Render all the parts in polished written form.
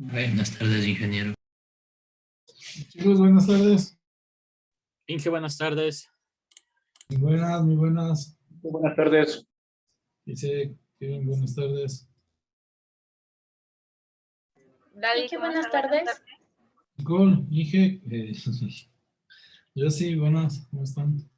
Buenas tardes, ingeniero. Chicos, buenas tardes. Inge, buenas tardes. Muy buenas, muy buenas. Buenas tardes. Dice Kevin, buenas tardes. Inge, buenas tardes. Nicole, Inge, yo sí, buenas, ¿cómo están?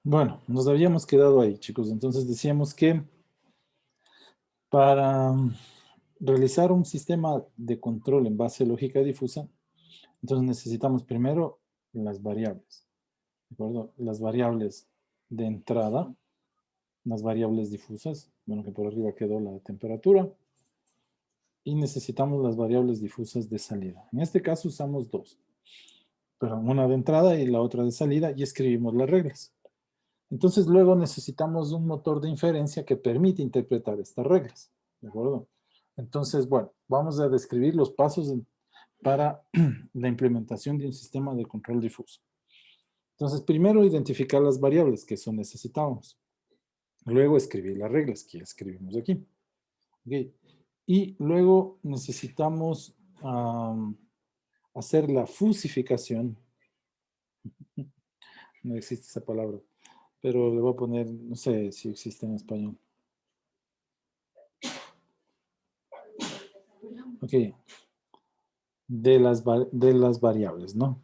Bueno, nos habíamos quedado ahí, chicos. Entonces decíamos que para realizar un sistema de control en base a lógica difusa, entonces necesitamos primero las variables, ¿de acuerdo? Las variables de entrada, las variables difusas, bueno, que por arriba quedó la temperatura, y necesitamos las variables difusas de salida. En este caso usamos dos, pero una de entrada y la otra de salida, y escribimos las reglas. Entonces luego necesitamos un motor de inferencia que permite interpretar estas reglas, ¿de acuerdo? Entonces, bueno, vamos a describir los pasos para la implementación de un sistema de control difuso. Entonces, primero identificar las variables que son necesitamos. Luego escribir las reglas que ya escribimos aquí. ¿Okay? Y luego necesitamos hacer la fusificación. No existe esa palabra, pero le voy a poner, no sé si existe en español. Ok, de las variables, ¿no?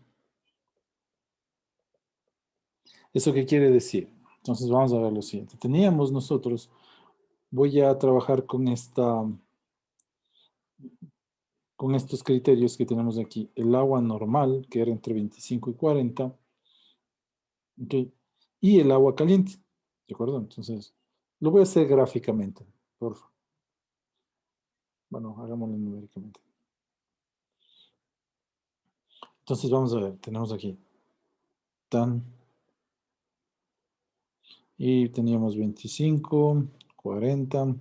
¿Eso qué quiere decir? Entonces vamos a ver lo siguiente. Teníamos nosotros, voy a trabajar con con estos criterios que tenemos aquí. El agua normal, que era entre 25 y 40, ¿ok? Y el agua caliente, ¿de acuerdo? Entonces, lo voy a hacer gráficamente, por favor. Bueno, hagámoslo numéricamente. Entonces vamos a ver, tenemos aquí tan, y teníamos 25, 40,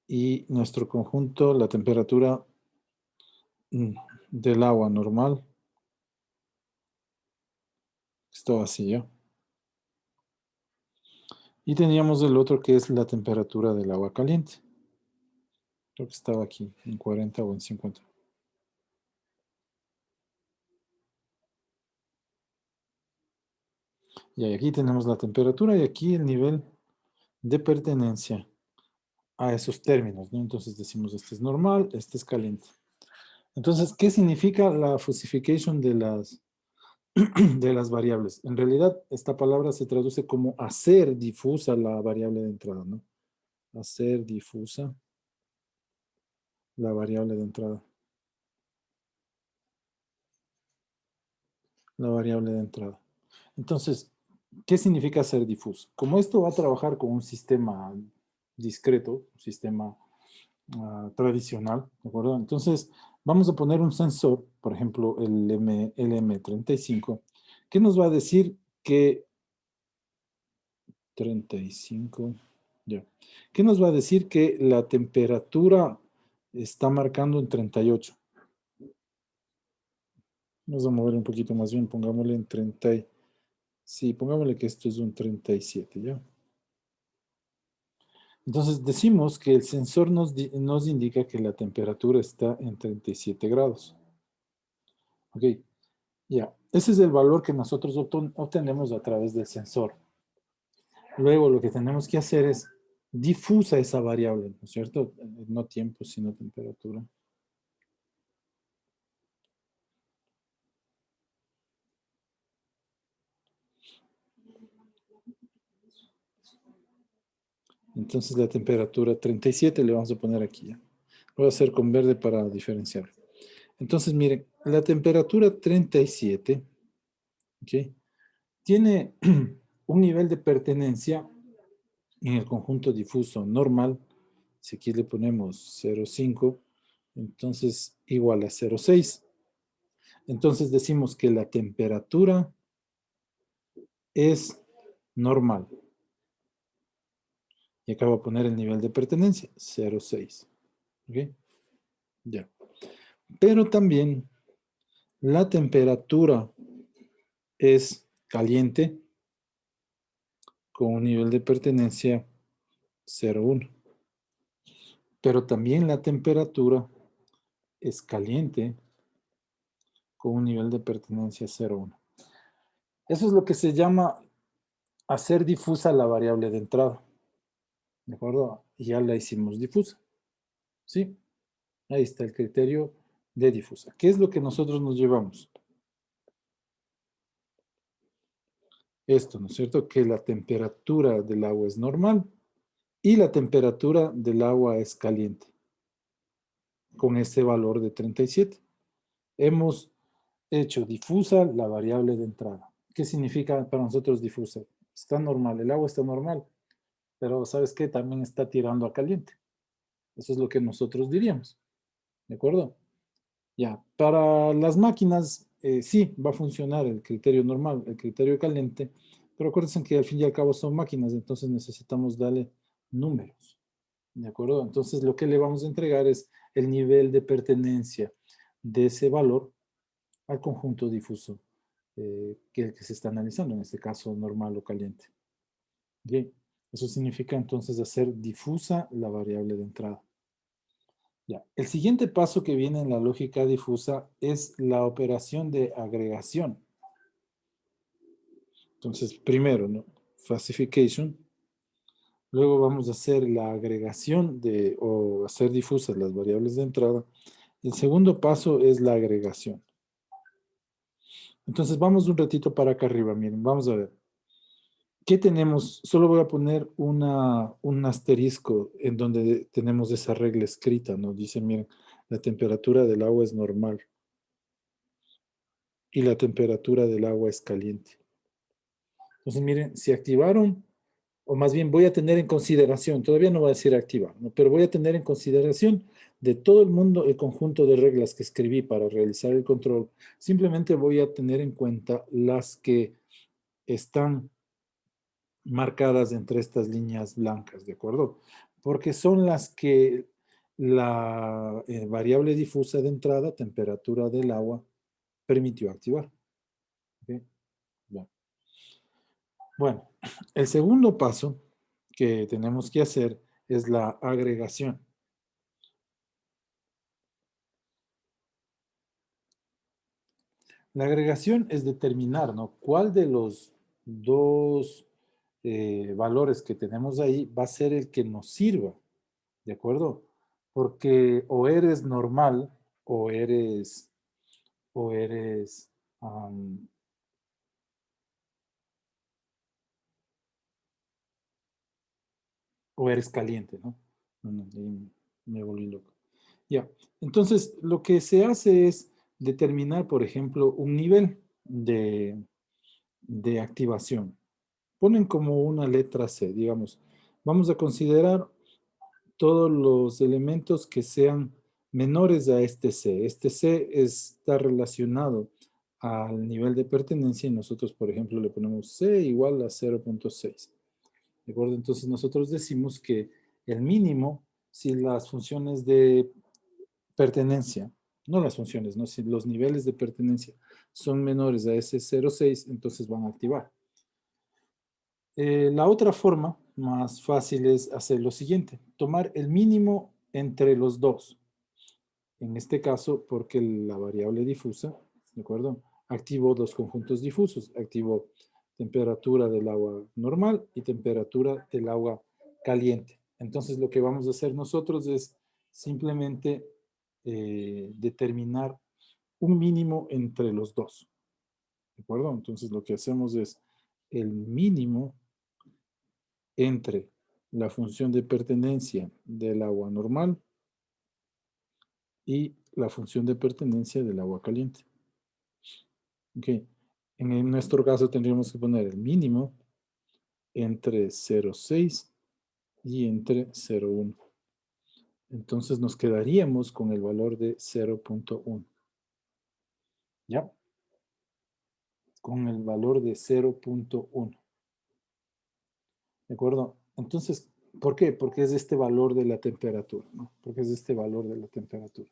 y nuestro conjunto, la temperatura del agua normal, esto así, ¿ya? Y teníamos el otro que es la temperatura del agua caliente. Creo que estaba aquí, en 40 o en 50. Y aquí tenemos la temperatura y aquí el nivel de pertenencia a esos términos, ¿no? Entonces decimos, este es normal, este es caliente. Entonces, ¿qué significa la fusification de de las variables? En realidad, esta palabra se traduce como hacer difusa la variable de entrada, ¿no? Hacer difusa la variable de entrada. La variable de entrada. Entonces, ¿qué significa hacer difuso? Como esto va a trabajar con un sistema discreto, un sistema tradicional, ¿de acuerdo? Entonces, vamos a poner un sensor, por ejemplo, el LM35, que nos va a decir que 35, ya. ¿Qué nos va a decir que la temperatura está marcando en 38? Vamos a mover un poquito más bien, pongámosle en 30. Sí, pongámosle que esto es un 37, ¿ya? Entonces decimos que el sensor nos indica que la temperatura está en 37 grados. Ok, ya. Ese es el valor que nosotros obtenemos a través del sensor. Luego lo que tenemos que hacer es difusa esa variable, ¿no es cierto? No tiempo, sino temperatura. Entonces la temperatura 37 le vamos a poner aquí, ¿ya? Lo voy a hacer con verde para diferenciar. Entonces, miren, la temperatura 37, ¿ok? Tiene un nivel de pertenencia en el conjunto difuso normal. Si aquí le ponemos 0,5, entonces igual a 0,6. Entonces decimos que la temperatura es normal. Y acabo de poner el nivel de pertenencia, 0,6. ¿Ok? Ya. Pero también la temperatura es caliente con un nivel de pertenencia 0,1. Pero también la temperatura es caliente con un nivel de pertenencia 0,1. Eso es lo que se llama hacer difusa la variable de entrada. ¿De acuerdo? Y ya la hicimos difusa. ¿Sí? Ahí está el criterio de difusa. ¿Qué es lo que nosotros nos llevamos? esto, ¿no es cierto? Que la temperatura del agua es normal y la temperatura del agua es caliente, con este valor de 37. Hemos hecho difusa la variable de entrada. ¿Qué significa para nosotros difusa? Está normal, el agua está normal, pero ¿sabes qué? También está tirando a caliente. Eso es lo que nosotros diríamos, ¿de acuerdo? Ya, para las máquinas sí va a funcionar el criterio normal, el criterio caliente, pero acuérdense que al fin y al cabo son máquinas, entonces necesitamos darle números, ¿de acuerdo? Entonces lo que le vamos a entregar es el nivel de pertenencia de ese valor al conjunto difuso que se está analizando, en este caso normal o caliente. Bien, eso significa entonces hacer difusa la variable de entrada. Ya. El siguiente paso que viene en la lógica difusa es la operación de agregación. Entonces, primero, ¿no? Classification. Luego vamos a hacer la agregación o hacer difusas las variables de entrada. El segundo paso es la agregación. Entonces, vamos un ratito para acá arriba. Miren, vamos a ver. ¿Qué tenemos? Solo voy a poner un asterisco en donde tenemos esa regla escrita, ¿no? Dice, miren, la temperatura del agua es normal y la temperatura del agua es caliente. Entonces, miren, si activaron, o más bien voy a tener en consideración, todavía no voy a decir activar, ¿no? Pero voy a tener en consideración de todo el mundo el conjunto de reglas que escribí para realizar el control. Simplemente voy a tener en cuenta las que están marcadas entre estas líneas blancas, ¿de acuerdo? Porque son las que la variable difusa de entrada, temperatura del agua, permitió activar. ¿Okay? Bien. Bueno, el segundo paso que tenemos que hacer es la agregación. La agregación es determinar, ¿no? ¿Cuál de los dos valores que tenemos ahí va a ser el que nos sirva? ¿De acuerdo? Porque o eres normal o eres, o eres, o eres caliente, ¿no? Me volví loco. Ya, entonces lo que se hace es determinar, por ejemplo, un nivel de activación. Ponen como una letra C, digamos. Vamos a considerar todos los elementos que sean menores a este C. Este C está relacionado al nivel de pertenencia y nosotros, por ejemplo, le ponemos C igual a 0.6. ¿De acuerdo? Entonces nosotros decimos que el mínimo, si las funciones de pertenencia, no las funciones, ¿no? Si los niveles de pertenencia son menores a ese 0.6, entonces van a activar. La otra forma más fácil es hacer lo siguiente, tomar el mínimo entre los dos. En este caso, porque la variable difusa, ¿de acuerdo? Activo dos conjuntos difusos, activo temperatura del agua normal y temperatura del agua caliente. Entonces lo que vamos a hacer nosotros es simplemente determinar un mínimo entre los dos. ¿De acuerdo? Entonces lo que hacemos es el mínimo entre la función de pertenencia del agua normal y la función de pertenencia del agua caliente. Ok. En nuestro caso tendríamos que poner el mínimo entre 0.6 y entre 0.1. Entonces nos quedaríamos con el valor de 0.1. ¿Ya? Con el valor de 0.1. ¿De acuerdo? Entonces, ¿por qué? Porque es este valor de la temperatura, ¿no? Porque es este valor de la temperatura.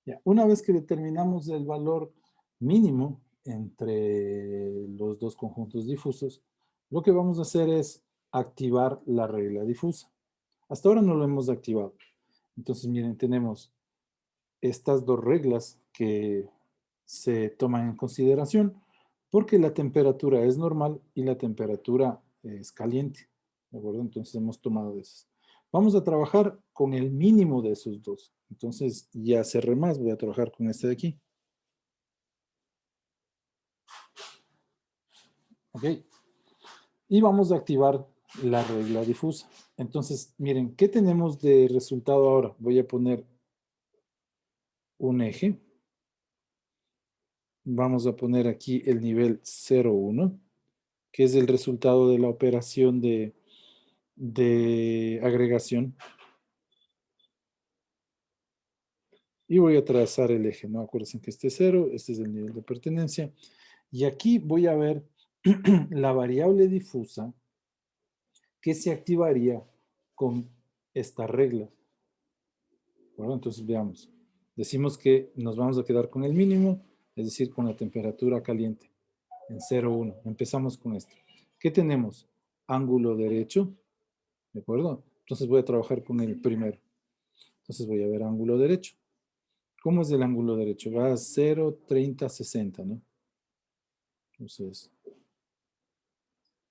Ya. Una vez que determinamos el valor mínimo entre los dos conjuntos difusos, lo que vamos a hacer es activar la regla difusa. Hasta ahora no lo hemos activado. Entonces, miren, tenemos estas dos reglas que se toman en consideración porque la temperatura es normal y la temperatura es caliente. ¿De acuerdo? Entonces hemos tomado esas. Vamos a trabajar con el mínimo de esos dos. Entonces ya cerré más, voy a trabajar con este de aquí. Ok. Y vamos a activar la regla difusa. Entonces, miren, ¿qué tenemos de resultado ahora? Voy a poner un eje. Vamos a poner aquí el nivel 0,1, que es el resultado de la operación de agregación. Y voy a trazar el eje, ¿no? Acuérdense que este es 0, este es el nivel de pertenencia. Y aquí voy a ver la variable difusa que se activaría con esta regla. Bueno, entonces veamos. Decimos que nos vamos a quedar con el mínimo, es decir, con la temperatura caliente, en 0,1. Empezamos con esto. ¿Qué tenemos? Ángulo derecho, ¿de acuerdo? Entonces voy a trabajar con el primero. Entonces voy a ver ángulo derecho. ¿Cómo es el ángulo derecho? Va a 0, 30, 60, ¿no? Entonces,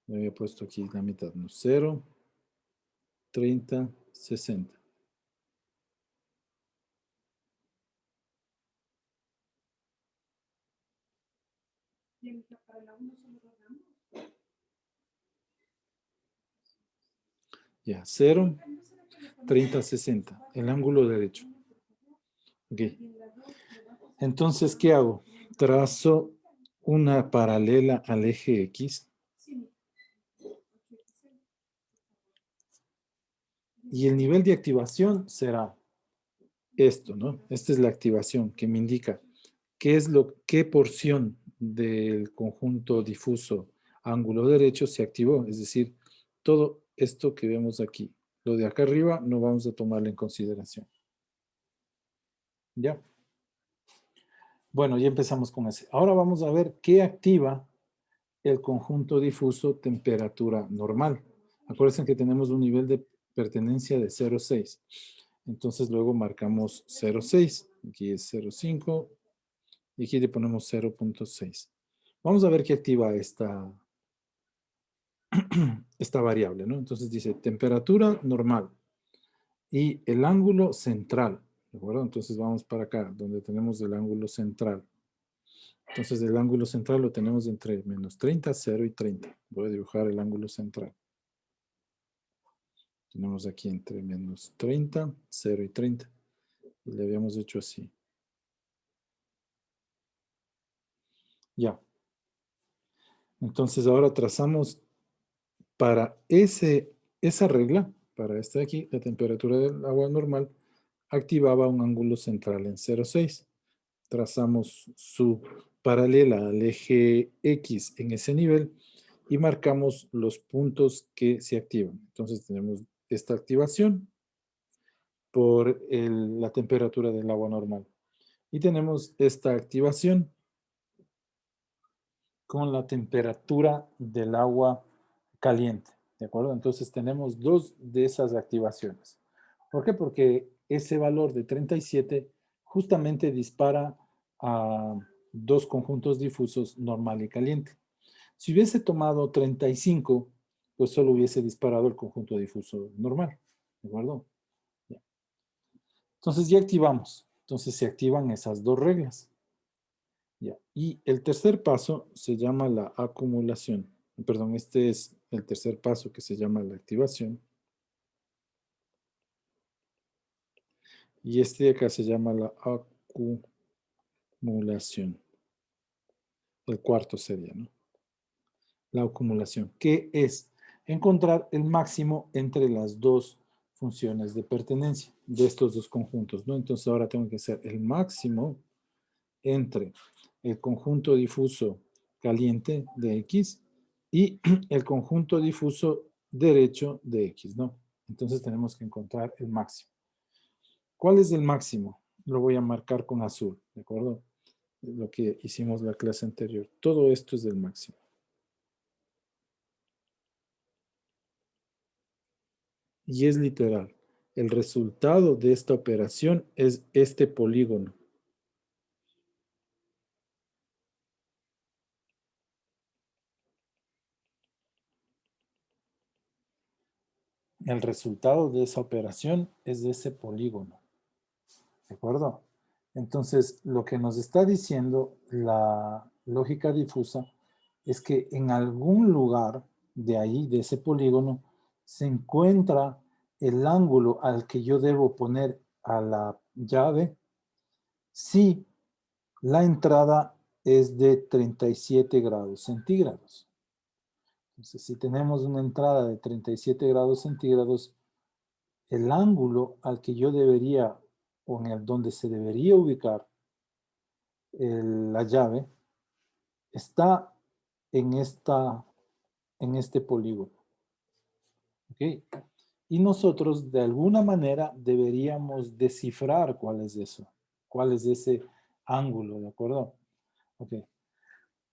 me había puesto aquí la mitad, ¿no? 0, 30, 60. Ya, 0, 30, 60. El ángulo derecho. Ok. Entonces, ¿qué hago? Trazo una paralela al eje X. Y el nivel de activación será esto, ¿no? Esta es la activación que me indica qué porción del conjunto difuso ángulo derecho se activó. Es decir, todo esto que vemos aquí. Lo de acá arriba no vamos a tomarlo en consideración. ¿Ya? Bueno, ya empezamos con ese. Ahora vamos a ver qué activa el conjunto difuso temperatura normal. Acuérdense que tenemos un nivel de pertenencia de 0,6. Entonces luego marcamos 0,6. Aquí es 0,5 y aquí le ponemos 0,6. Vamos a ver qué activa esta variable, ¿no? Entonces dice temperatura normal y el ángulo central, ¿de acuerdo? Entonces vamos para acá, donde tenemos el ángulo central. Entonces el ángulo central lo tenemos entre menos 30, 0 y 30. Voy a dibujar el ángulo central. Tenemos aquí entre menos 30, 0 y 30. Y le habíamos hecho así. Ya. Entonces ahora trazamos para esa regla, para esta de aquí, la temperatura del agua normal, activaba un ángulo central en 0,6. Trazamos su paralela al eje X en ese nivel y marcamos los puntos que se activan. Entonces tenemos esta activación por la temperatura del agua normal. Y tenemos esta activación con la temperatura del agua caliente, ¿de acuerdo? Entonces tenemos dos de esas activaciones. ¿Por qué? Porque ese valor de 37 justamente dispara a dos conjuntos difusos normal y caliente. Si hubiese tomado 35, pues solo hubiese disparado el conjunto difuso normal, ¿de acuerdo? Ya. Entonces ya activamos. Entonces se activan esas dos reglas. Ya. Y el tercer paso se llama la acumulación. Perdón, este es el tercer paso que se llama la activación. Y este de acá se llama la acumulación. El cuarto sería, ¿no? La acumulación, que es encontrar el máximo entre las dos funciones de pertenencia de estos dos conjuntos, ¿no? Entonces ahora tengo que hacer el máximo entre el conjunto difuso caliente de X y el conjunto difuso derecho de X, ¿no? Entonces tenemos que encontrar el máximo. ¿Cuál es el máximo? Lo voy a marcar con azul, ¿de acuerdo? Lo que hicimos la clase anterior. Todo esto es el máximo. Y es literal. El resultado de esta operación es este polígono. El resultado de esa operación es de ese polígono. ¿De acuerdo? Entonces, lo que nos está diciendo la lógica difusa es que en algún lugar de ahí, de ese polígono, se encuentra el ángulo al que yo debo poner a la llave si la entrada es de 37 grados centígrados. Entonces, si tenemos una entrada de 37 grados centígrados, el ángulo al que yo debería, o en el donde se debería ubicar la llave, está en este polígono. ¿Ok? Y nosotros, de alguna manera, deberíamos descifrar cuál es eso, cuál es ese ángulo, ¿de acuerdo? Ok.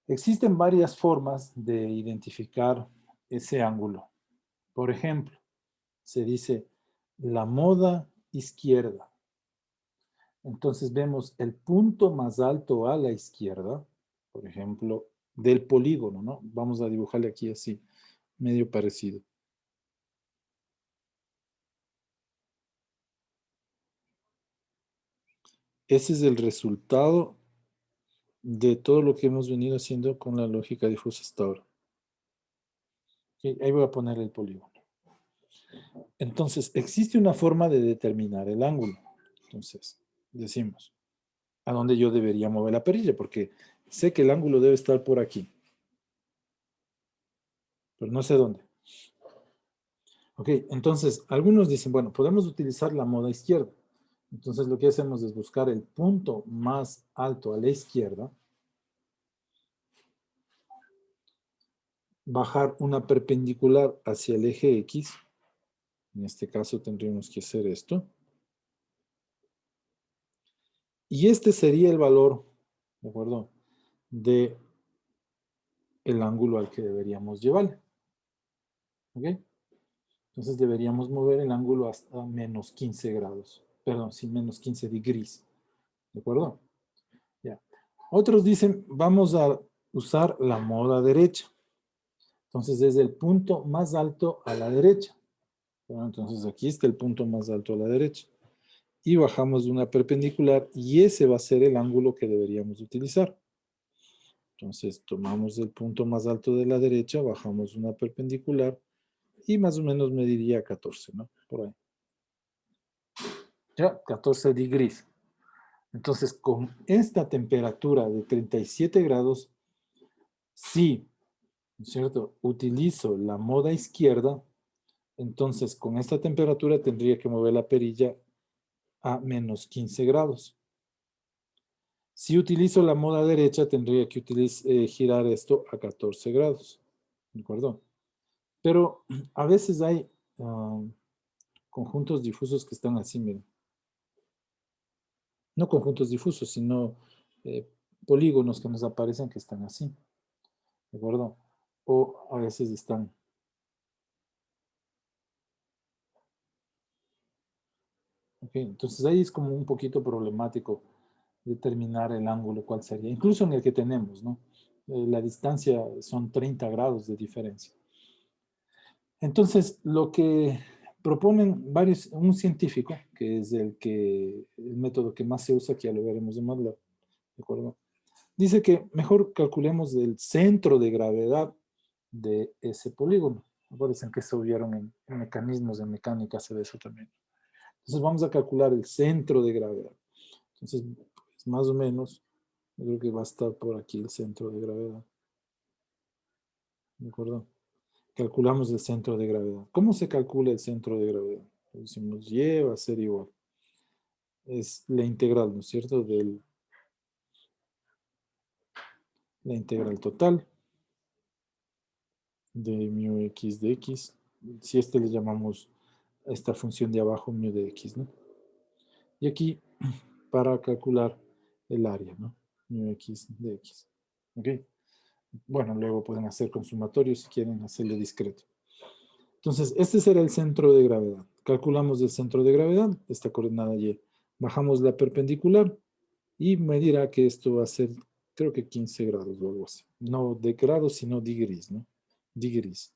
Existen varias formas de identificar ese ángulo. Por ejemplo, se dice la moda izquierda. Entonces vemos el punto más alto a la izquierda, por ejemplo, del polígono, ¿no? Vamos a dibujarle aquí así, medio parecido. Ese es el resultado de todo lo que hemos venido haciendo con la lógica difusa hasta ahora. Okay, ahí voy a poner el polígono. Entonces, existe una forma de determinar el ángulo. Entonces, decimos, ¿a dónde yo debería mover la perilla? Porque sé que el ángulo debe estar por aquí. Pero no sé dónde. Ok, entonces, algunos dicen, bueno, podemos utilizar la moda izquierda. Entonces, lo que hacemos es buscar el punto más alto a la izquierda, bajar una perpendicular hacia el eje X. En este caso tendríamos que hacer esto. Y este sería el valor, ¿de acuerdo?, de el ángulo al que deberíamos llevarle. ¿Ok? Entonces deberíamos mover el ángulo hasta menos 15 grados. Perdón, sí, menos 15 degrees. ¿De acuerdo? Ya. Otros dicen, vamos a usar la moda derecha. Entonces, desde el punto más alto a la derecha. Bueno, entonces, aquí está el punto más alto a la derecha. Y bajamos de una perpendicular y ese va a ser el ángulo que deberíamos utilizar. Entonces, tomamos el punto más alto de la derecha, bajamos una perpendicular y más o menos mediría 14, ¿no? Por ahí. Ya, 14 degrees. Entonces, con esta temperatura de 37 grados, si, ¿no es cierto?, utilizo la moda izquierda, entonces con esta temperatura tendría que mover la perilla a menos 15 grados. Si utilizo la moda derecha, tendría que girar esto a 14 grados. ¿De acuerdo? Pero a veces hay conjuntos difusos que están así, miren. No conjuntos difusos, sino polígonos que nos aparecen que están así. ¿De acuerdo? O a veces están. Ok, entonces ahí es como un poquito problemático determinar el ángulo, cuál sería. Incluso en el que tenemos, ¿no? La distancia son 30 grados de diferencia. Entonces, lo que proponen un científico, que es el método que más se usa, que ya lo veremos en MATLAB, ¿de acuerdo? Dice que mejor calculemos el centro de gravedad de ese polígono. Acuérdense que se vieron en mecanismos de mecánica, se ve eso también. Entonces vamos a calcular el centro de gravedad. Entonces, pues, más o menos, yo creo que va a estar por aquí el centro de gravedad. ¿De acuerdo? Calculamos el centro de gravedad. ¿Cómo se calcula el centro de gravedad? Decimos, y va a ser igual. Es la integral, ¿no es cierto? La integral total de mu x de x. Si le llamamos a esta función de abajo mu de x, ¿no? Y aquí, para calcular el área, ¿no? Mu x de x. ¿Ok? Bueno, luego pueden hacer con sumatorio si quieren hacerlo discreto. Entonces, este será el centro de gravedad. Calculamos el centro de gravedad, esta coordenada y. Bajamos la perpendicular y me dirá que esto va a ser, creo que 15 grados o algo así. No de grados, sino degrees, ¿no? Degrees.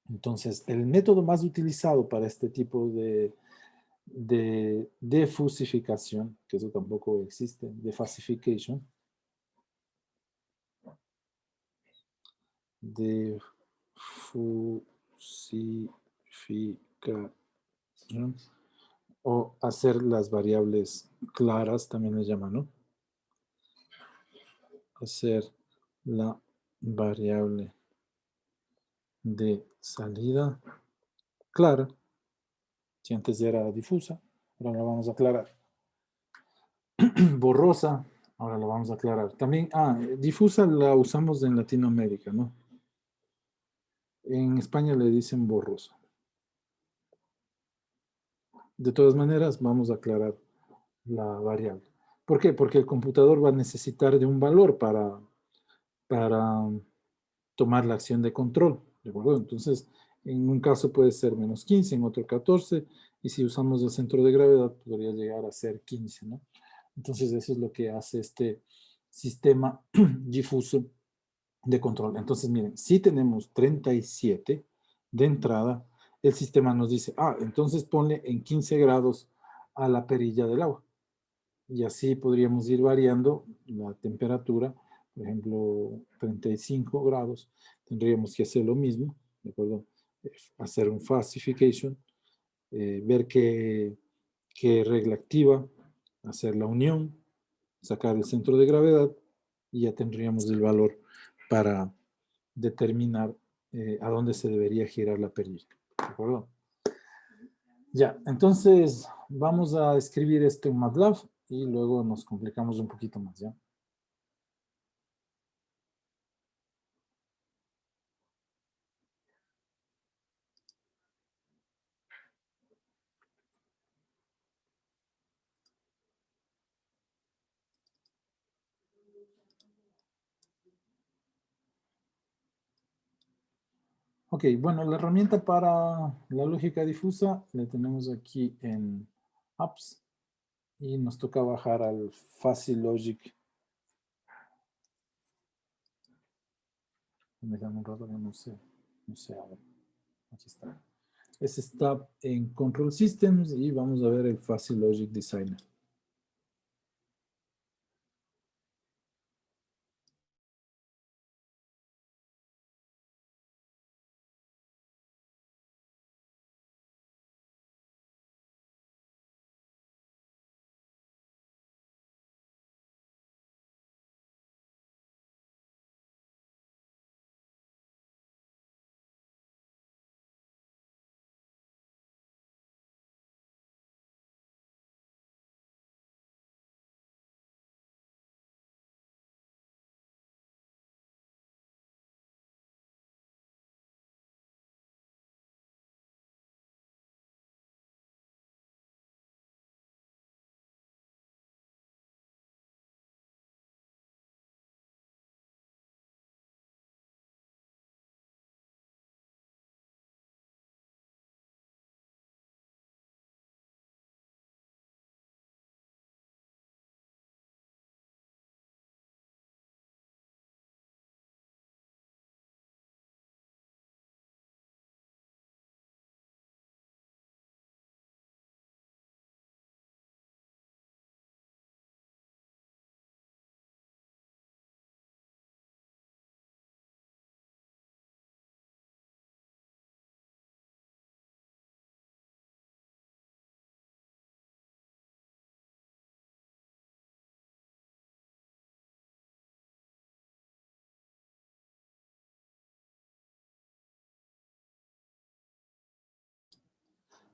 Entonces, el método más utilizado para este tipo de defusificación, que eso tampoco existe, defasification, difusificación o hacer las variables claras, también les llaman, ¿no? Hacer la variable de salida clara, si antes era difusa, ahora la vamos a aclarar. Borrosa, ahora la vamos a aclarar. También, difusa la usamos en Latinoamérica, ¿no? En España le dicen borrosa. De todas maneras, vamos a aclarar la variable. ¿Por qué? Porque el computador va a necesitar de un valor para tomar la acción de control, ¿de acuerdo? Entonces, en un caso puede ser menos 15, en otro 14, y si usamos el centro de gravedad podría llegar a ser 15, ¿no? Entonces, eso es lo que hace este sistema difuso de control. Entonces, miren, si tenemos 37 de entrada, el sistema nos dice, entonces ponle en 15 grados a la perilla del agua. Y así podríamos ir variando la temperatura. Por ejemplo, 35 grados. Tendríamos que hacer lo mismo, ¿de acuerdo? Hacer un falsification, ver qué regla activa, hacer la unión, sacar el centro de gravedad y ya tendríamos el valor para determinar a dónde se debería girar la perilla. ¿De acuerdo? Ya, entonces vamos a escribir esto en MATLAB y luego nos complicamos un poquito más, ¿ya? Ok, bueno, la herramienta para la lógica difusa la tenemos aquí en Apps y nos toca bajar al Fuzzy Logic. Me dan un rato, no sé ahora. Aquí está. Ese está en Control Systems y vamos a ver el Fuzzy Logic Designer.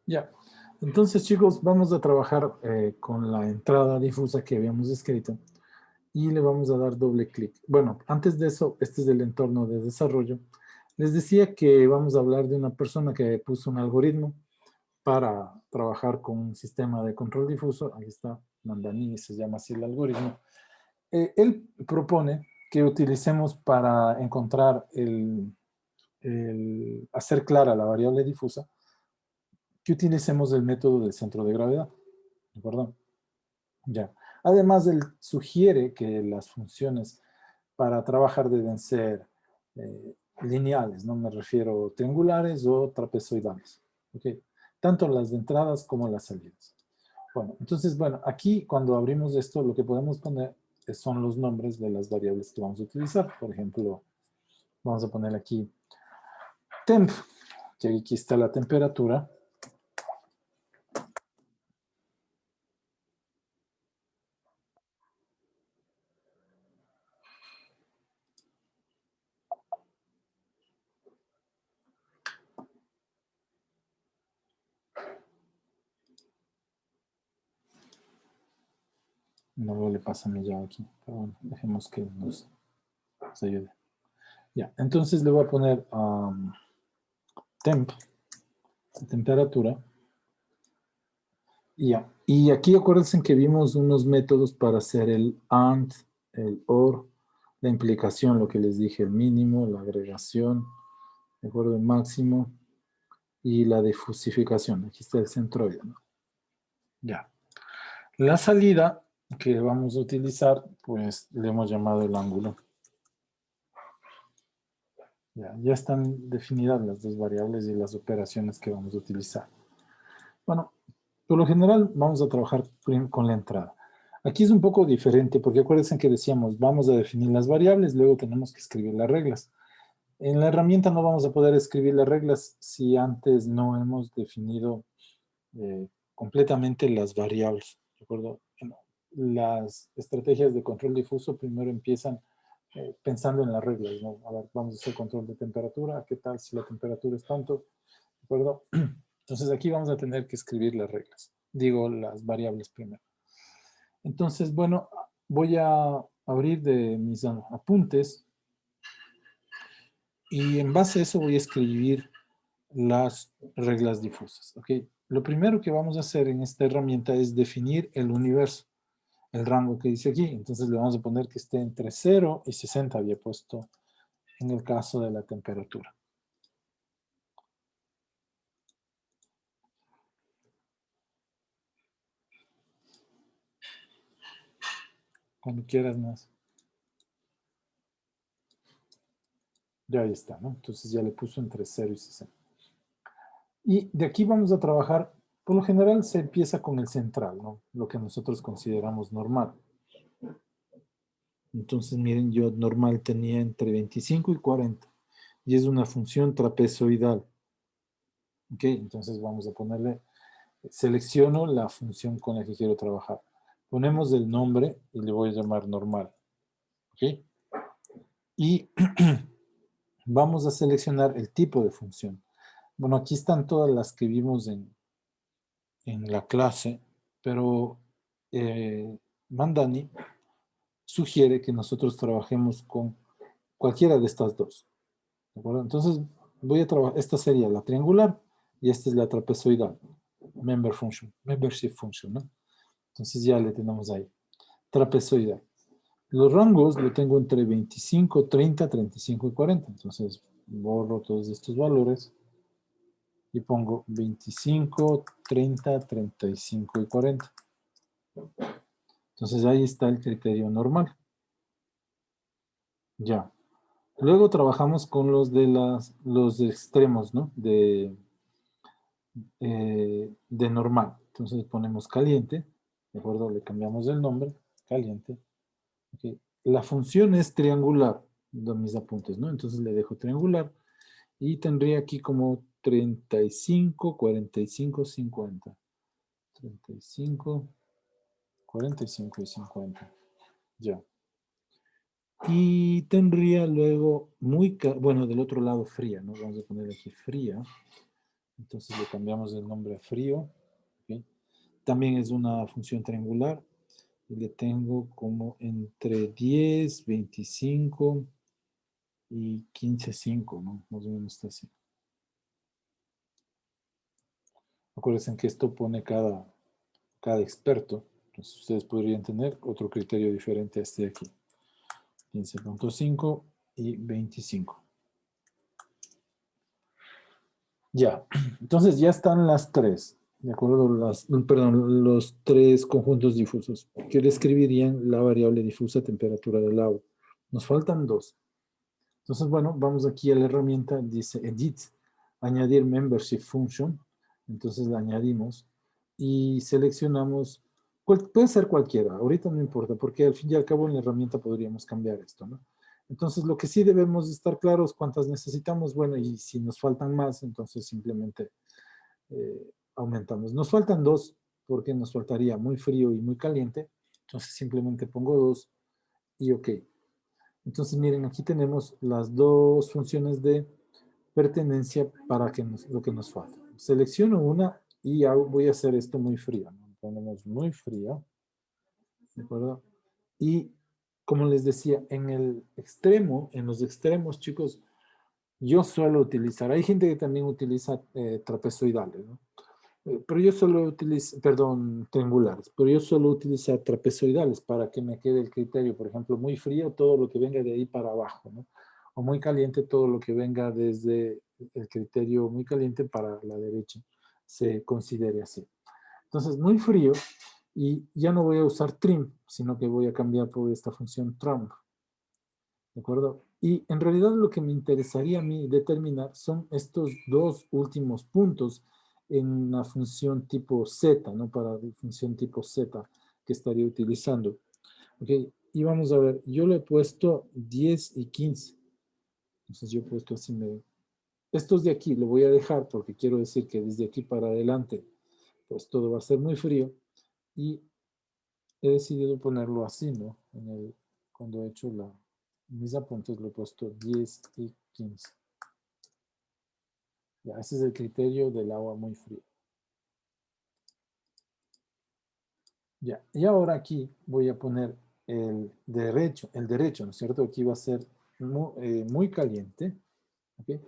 Ya, entonces chicos, vamos a trabajar con la entrada difusa que habíamos escrito y le vamos a dar doble clic. Bueno, antes de eso, este es el entorno de desarrollo. Les decía que vamos a hablar de una persona que puso un algoritmo para trabajar con un sistema de control difuso. Ahí está, Mandani, se llama así el algoritmo. Él propone que utilicemos para encontrar hacer clara la variable difusa, que utilicemos el método del centro de gravedad. ¿De acuerdo? Ya. Además, él sugiere que las funciones para trabajar deben ser lineales, no me refiero triangulares o trapezoidales. ¿Okay? Tanto las de entradas como las salidas. Bueno, entonces, bueno, aquí cuando abrimos esto, lo que podemos poner son los nombres de las variables que vamos a utilizar. Por ejemplo, vamos a poner aquí temp, que aquí está la temperatura. No le pasa a mí ya aquí, pero bueno, dejemos que nos ayude. Ya, entonces le voy a poner temp, temperatura. Y ya, y aquí acuérdense que vimos unos métodos para hacer el AND, el OR, la implicación, lo que les dije, el mínimo, la agregación, de acuerdo, el máximo, y la difusificación. Aquí está el centroide, ¿no? Ya. La salida que vamos a utilizar, pues le hemos llamado el ángulo. Ya están definidas las dos variables y las operaciones que vamos a utilizar. Bueno, por lo general vamos a trabajar con la entrada. Aquí es un poco diferente porque acuérdense que decíamos vamos a definir las variables, luego tenemos que escribir las reglas. En la herramienta no vamos a poder escribir las reglas si antes no hemos definido completamente las variables. ¿De acuerdo? Bueno, las estrategias de control difuso primero empiezan pensando en las reglas, ¿no? A ver, vamos a hacer control de temperatura, ¿qué tal si la temperatura es tanto? ¿De acuerdo? Entonces aquí vamos a tener que escribir las reglas. Digo, las variables primero. Entonces, bueno, voy a abrir de mis apuntes y en base a eso voy a escribir las reglas difusas, ¿ok? Lo primero que vamos a hacer en esta herramienta es definir el universo, el rango que dice aquí. Entonces le vamos a poner que esté entre 0 y 60, había puesto en el caso de la temperatura. Cuando quieras más. Ya ahí está, ¿no? Entonces ya le puso entre 0 y 60. Y de aquí vamos a trabajar, por lo general se empieza con el central, ¿no? Lo que nosotros consideramos normal. Entonces, miren, yo normal tenía entre 25 y 40. Y es una función trapezoidal. ¿Ok? Entonces vamos a ponerle, selecciono la función con la que quiero trabajar. Ponemos el nombre y le voy a llamar normal. ¿Ok? Y vamos a seleccionar el tipo de función. Bueno, aquí están todas las que vimos en la clase, pero Mandani sugiere que nosotros trabajemos con cualquiera de estas dos. ¿De acuerdo? Entonces, voy a trabajar, esta sería la triangular y esta es la trapezoidal. Membership function, ¿no? Entonces ya le tenemos ahí. Trapezoidal. Los rangos lo tengo entre 25, 30, 35 y 40. Entonces, borro todos estos valores y pongo 25, 30, 35 y 40. Entonces ahí está el criterio normal. Ya. Luego trabajamos con los de los extremos, ¿no? De normal. Entonces ponemos caliente, ¿de acuerdo? Le cambiamos el nombre, caliente. Okay. La función es triangular, de mis apuntes, ¿no? Entonces le dejo triangular y tendría aquí como 35, 45, 50. 35, 45 y 50. Ya. Y tendría luego bueno, del otro lado fría, ¿no? Vamos a poner aquí fría. Entonces le cambiamos el nombre a frío. ¿Okay? También es una función triangular. Y le tengo como entre 10, 25 y 15, 5, ¿no? Más o menos está así. Acuérdense que esto pone cada experto. Entonces ustedes podrían tener otro criterio diferente a este de aquí. 15.5 y 25. Ya, entonces ya están las tres, ¿de acuerdo? Los tres conjuntos difusos que describirían la variable difusa temperatura del agua. Nos faltan dos. Entonces, bueno, vamos aquí a la herramienta, dice Edit, añadir Membership Function. Entonces la añadimos y seleccionamos, puede ser cualquiera, ahorita no importa, porque al fin y al cabo en la herramienta podríamos cambiar esto, ¿no? Entonces, lo que sí debemos estar claros cuántas necesitamos. Bueno, y si nos faltan más, entonces simplemente aumentamos. Nos faltan 2 porque nos faltaría muy frío y muy caliente. Entonces, simplemente pongo 2 y OK. Entonces, miren, aquí tenemos las 2 funciones de pertenencia para lo que nos falta. Selecciono una y voy a hacer esto muy frío, ¿no? Ponemos muy frío, ¿de acuerdo? Y como les decía, en los extremos, chicos, yo suelo utilizar, hay gente que también utiliza trapezoidales, ¿no? Pero yo solo utilizo, perdón, triangulares, pero yo suelo utilizar trapezoidales para que me quede el criterio, por ejemplo, muy frío, todo lo que venga de ahí para abajo, ¿no? O muy caliente, todo lo que venga desde el criterio muy caliente para la derecha, se considere así. Entonces, muy frío, y ya no voy a usar trim, sino que voy a cambiar por esta función trump, ¿de acuerdo? Y en realidad lo que me interesaría a mí determinar son estos 2 últimos puntos en la función tipo Z, ¿no? Para la función tipo Z que estaría utilizando. Ok, y vamos a ver, yo le he puesto 10 y 15. Entonces yo he puesto así, estos de aquí lo voy a dejar porque quiero decir que desde aquí para adelante, pues todo va a ser muy frío. Y he decidido ponerlo así, ¿no? Cuando he hecho mis apuntes lo he puesto 10 y 15. Ya, ese es el criterio del agua muy fría. Ya, y ahora aquí voy a poner el derecho, ¿no es cierto? Aquí va a ser muy caliente. ¿Okay?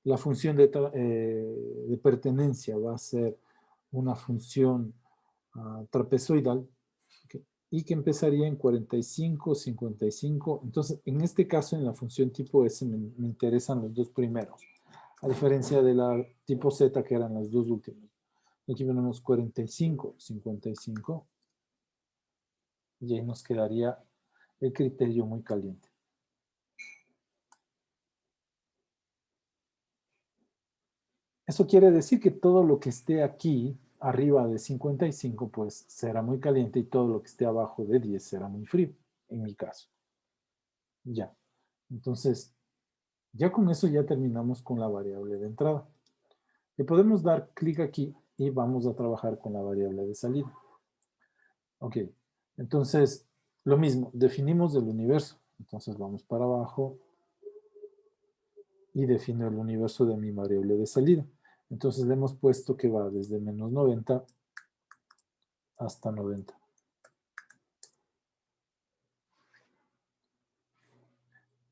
La función de pertenencia va a ser una función trapezoidal, ¿okay? Y que empezaría en 45, 55. Entonces, en este caso, en la función tipo S, me interesan los 2 primeros, a diferencia de la tipo Z, que eran las 2 últimas. Aquí tenemos 45, 55, y ahí nos quedaría el criterio muy caliente. Eso quiere decir que todo lo que esté aquí, arriba de 55, pues será muy caliente, y todo lo que esté abajo de 10 será muy frío, en mi caso. Ya. Entonces, ya con eso ya terminamos con la variable de entrada. Le podemos dar clic aquí y vamos a trabajar con la variable de salida. Ok. Entonces, lo mismo, definimos el universo. Entonces vamos para abajo y defino el universo de mi variable de salida. Entonces le hemos puesto que va desde menos 90 hasta 90.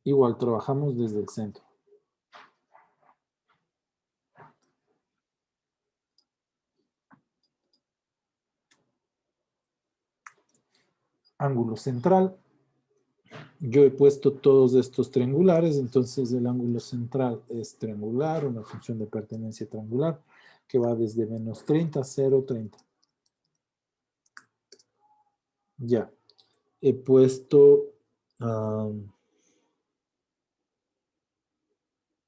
Igual trabajamos desde el centro. Ángulo central. Yo he puesto todos estos triangulares, entonces el ángulo central es triangular, una función de pertenencia triangular, que va desde menos 30 a 0, 30. Ya. He puesto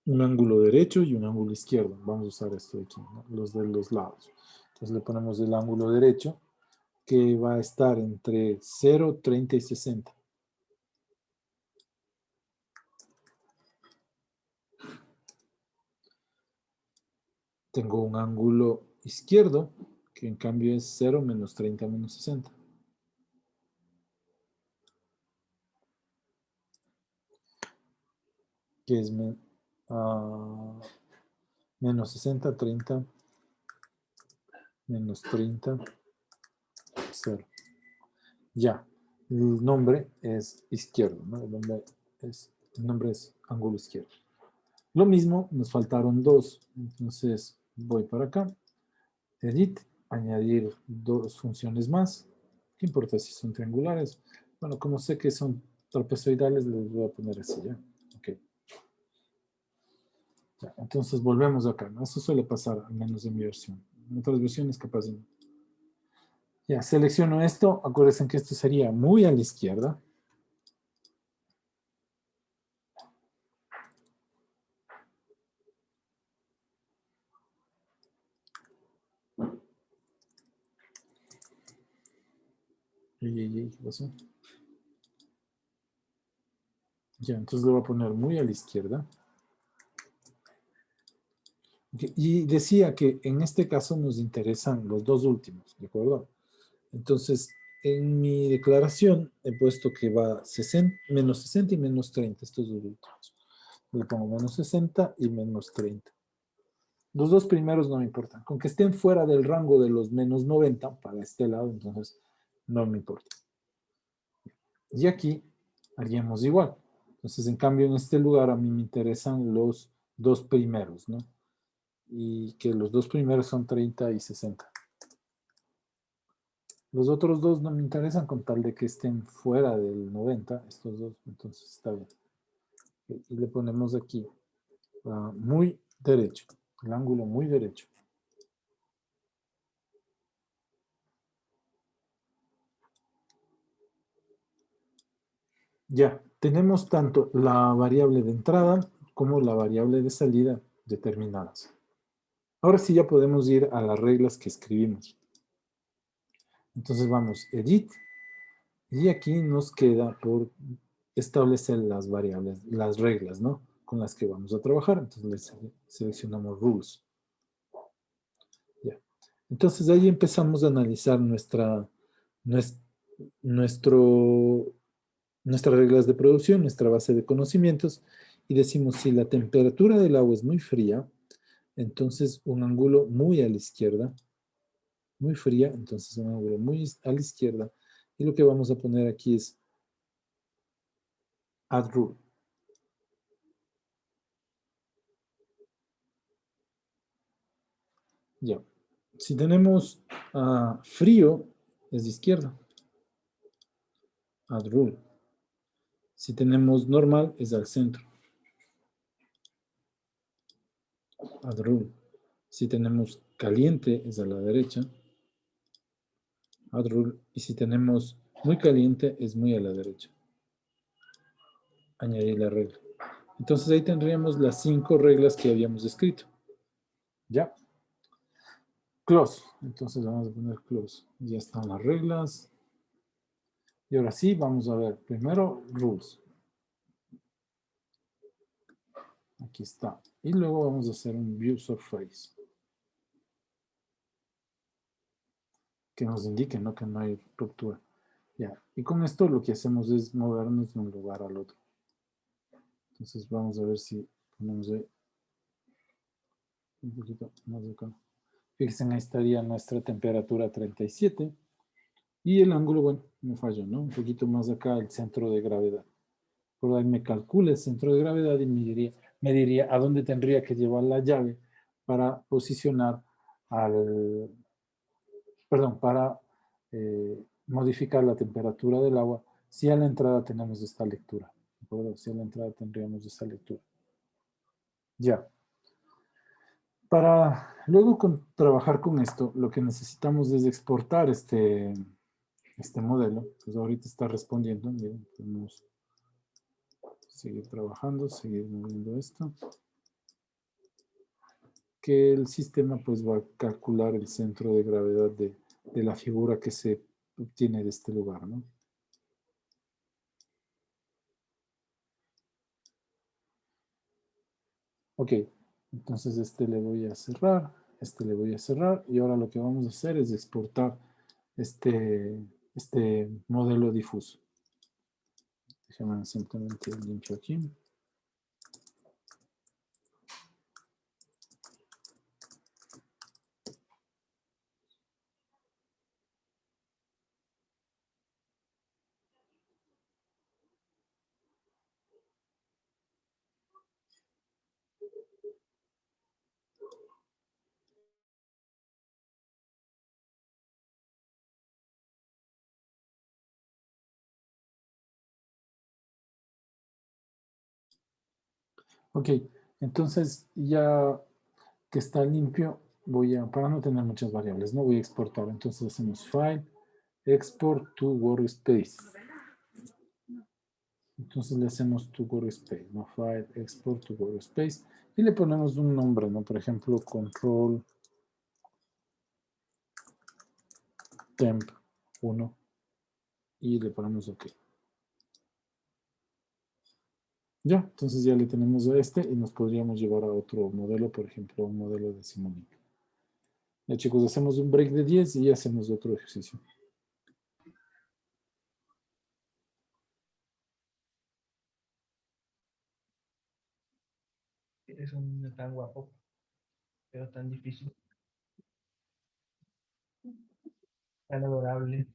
un ángulo derecho y un ángulo izquierdo. Vamos a usar esto de aquí, ¿no? Los de los lados. Entonces le ponemos el ángulo derecho, que va a estar entre 0, 30 y 60. Tengo un ángulo izquierdo, que en cambio es 0, menos 30, menos 60. Que es menos 60, 30, menos 30, 0. Ya, el nombre es izquierdo, ¿no? El nombre es ángulo izquierdo. Lo mismo, nos faltaron 2. Entonces voy para acá, edit, añadir 2 funciones más. ¿Qué importa si son triangulares? Bueno, como sé que son trapezoidales, les voy a poner así, ¿ya? Ok. Ya, entonces volvemos acá, ¿no? Eso suele pasar, al menos en mi versión. En otras versiones capaz no. Ya, selecciono esto. Acuérdense que esto sería muy a la izquierda. ¿Qué pasó? Ya, entonces lo voy a poner muy a la izquierda. Y decía que en este caso nos interesan los dos últimos, ¿de acuerdo? Entonces, en mi declaración he puesto que va 60, menos 60 y menos 30, estos dos últimos. Le pongo menos 60 y menos 30. Los dos primeros no me importan. Con que estén fuera del rango de los menos 90 para este lado, entonces no me importa. Y aquí haríamos igual. Entonces, en cambio, en este lugar a mí me interesan los dos primeros, ¿no? Y que los dos primeros son 30 y 60. Los otros dos no me interesan con tal de que estén fuera del 90, estos dos, entonces está bien. Y le ponemos aquí muy derecho, el ángulo muy derecho. Ya, tenemos tanto la variable de entrada como la variable de salida determinadas. Ahora sí ya podemos ir a las reglas que escribimos. Entonces vamos, edit, y aquí nos queda por establecer las variables, las reglas, ¿no? Con las que vamos a trabajar. Entonces seleccionamos rules. Ya. Entonces ahí empezamos a analizar nuestras reglas de producción, nuestra base de conocimientos, y decimos si la temperatura del agua es muy fría, entonces un ángulo muy a la izquierda, muy fría, entonces un ángulo muy a la izquierda, y lo que vamos a poner aquí es add rule. Ya. Si tenemos frío, es de izquierda. Add rule. Si tenemos normal, es al centro. Add rule. Si tenemos caliente, es a la derecha. Add rule. Y si tenemos muy caliente, es muy a la derecha. Añadir la regla. Entonces ahí tendríamos las 5 reglas que habíamos escrito. ¿Ya? Close. Entonces vamos a poner close. Ya están las reglas. Y ahora sí, vamos a ver. Primero, rules. Aquí está. Y luego vamos a hacer un view surface. Que nos indique, ¿no? Que no hay ruptura. Ya. Y con esto lo que hacemos es movernos de un lugar al otro. Entonces vamos a ver si ponemos ahí un poquito más de acá. Fíjense, ahí estaría nuestra temperatura 37. Y el ángulo, bueno, me falló, ¿no? Un poquito más acá el centro de gravedad. Por ahí me calcula el centro de gravedad y me diría a dónde tendría que llevar la llave para posicionar para modificar la temperatura del agua si a la entrada tenemos esta lectura. ¿De acuerdo? Si a la entrada tendríamos esta lectura. Ya. Para luego trabajar con esto, lo que necesitamos es exportar este modelo. Pues ahorita está respondiendo. Miren, podemos seguir trabajando, seguir moviendo esto. Que el sistema pues va a calcular el centro de gravedad de la figura que se obtiene de este lugar, ¿no? Ok, entonces este le voy a cerrar, este le voy a cerrar, y ahora lo que vamos a hacer es exportar este modelo difuso. Déjame simplemente limpio aquí. Ok, entonces ya que está limpio, para no tener muchas variables, no voy a exportar. Entonces hacemos File, Export to Workspace. Entonces le hacemos to Workspace, ¿no? File, Export to Workspace. Y le ponemos un nombre, ¿no? Por ejemplo, Control Temp 1. Y le ponemos OK. Ya, entonces ya le tenemos a este y nos podríamos llevar a otro modelo, por ejemplo, un modelo de Simonic. Ya chicos, hacemos un break de 10 y hacemos otro ejercicio. Eres un niño tan guapo, pero tan difícil, tan adorable.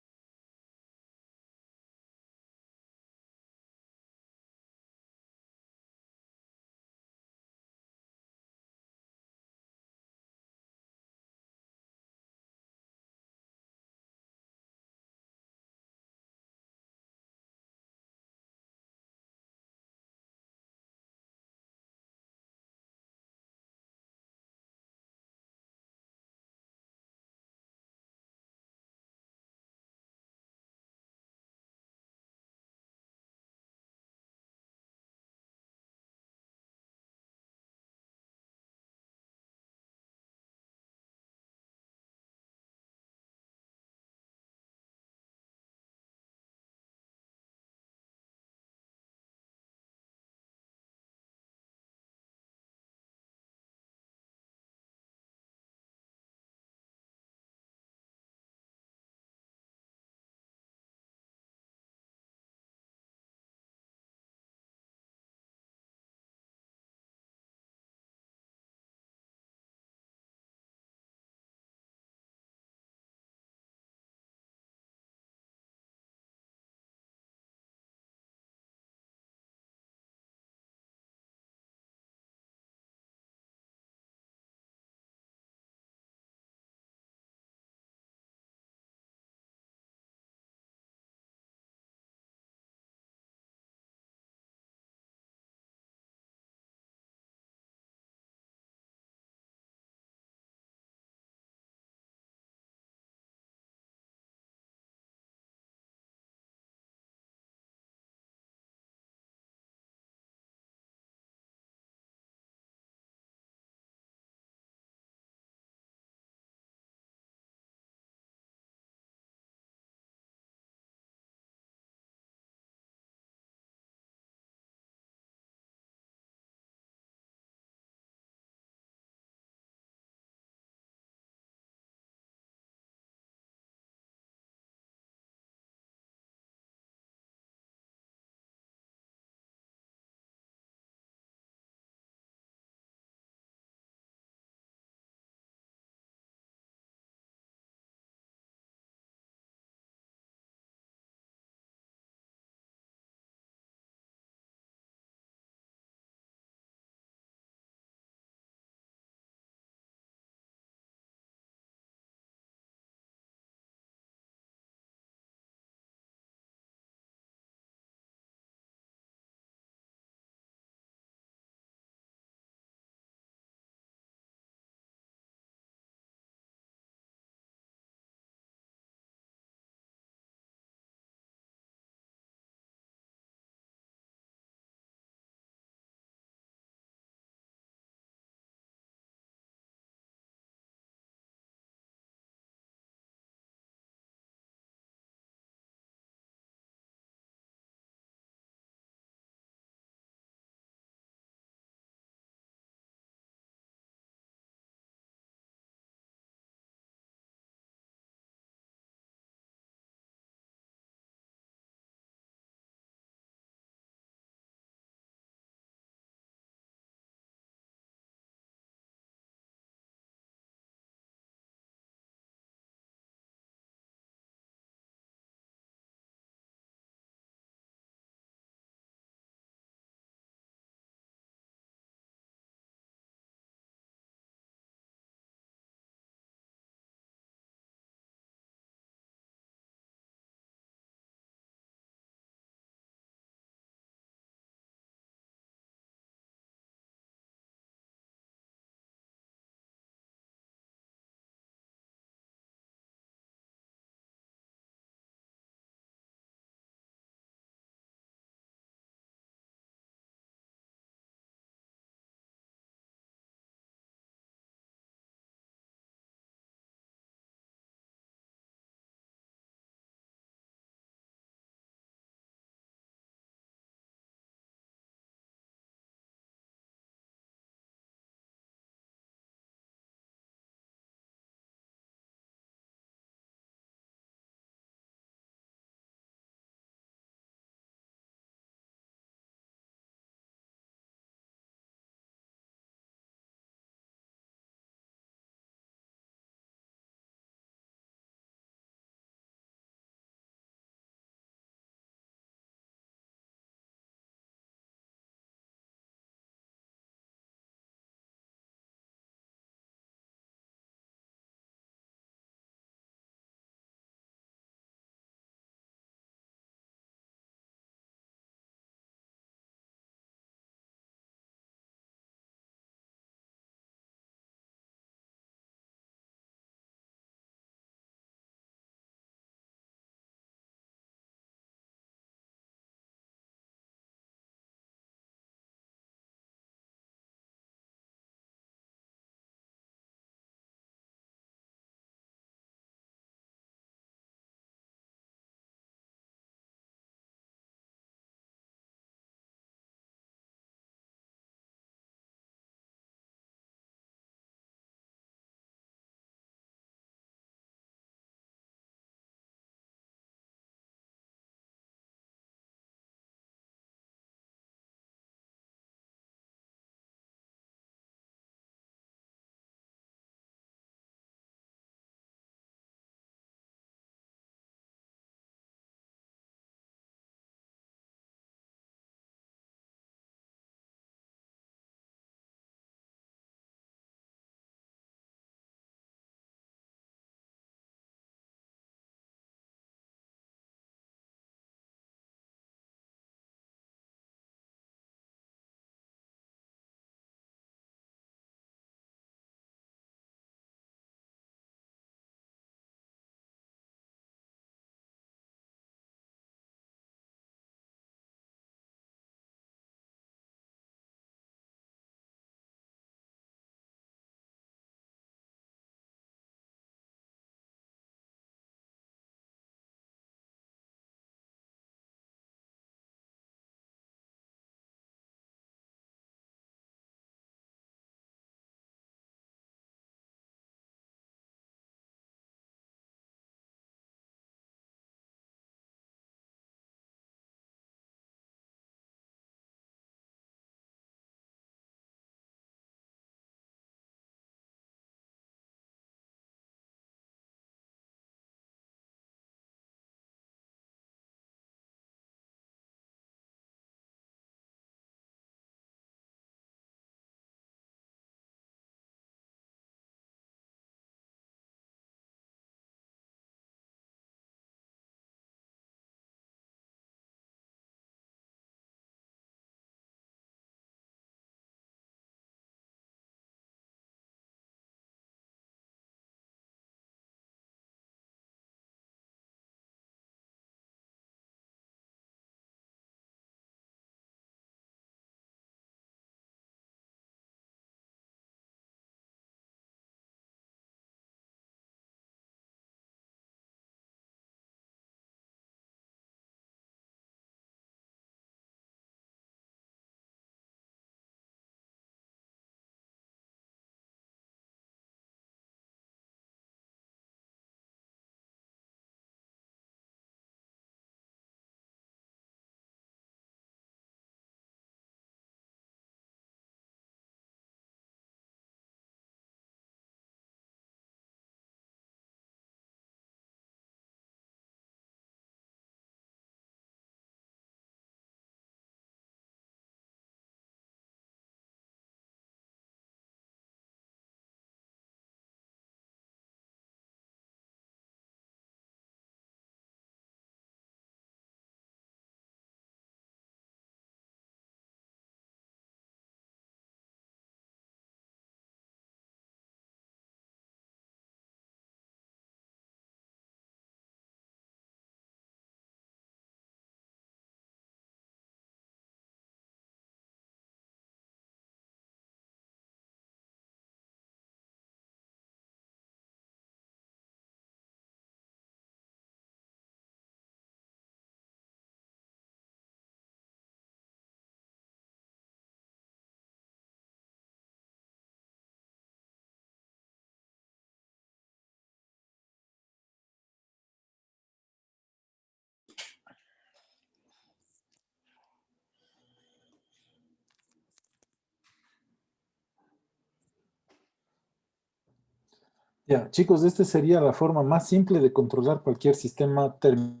Ya, chicos, esta sería la forma más simple de controlar cualquier sistema térmico.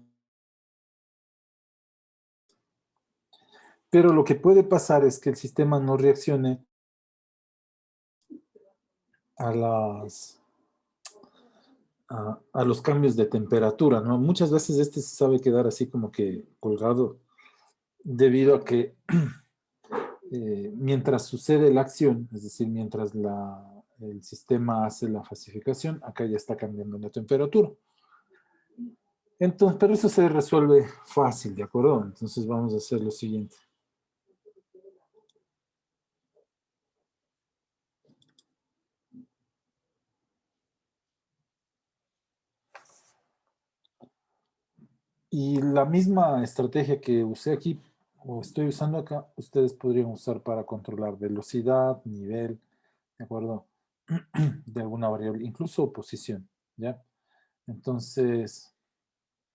Pero lo que puede pasar es que el sistema no reaccione a a los cambios de temperatura, ¿no? Muchas veces este se sabe quedar así como que colgado debido a que mientras sucede la acción, es decir, mientras el sistema hace la gasificación, acá ya está cambiando la temperatura. Entonces, pero eso se resuelve fácil, ¿de acuerdo? Entonces vamos a hacer lo siguiente. Y la misma estrategia que usé aquí, o estoy usando acá, ustedes podrían usar para controlar velocidad, nivel, ¿de acuerdo? De alguna variable, incluso posición, ¿ya? Entonces,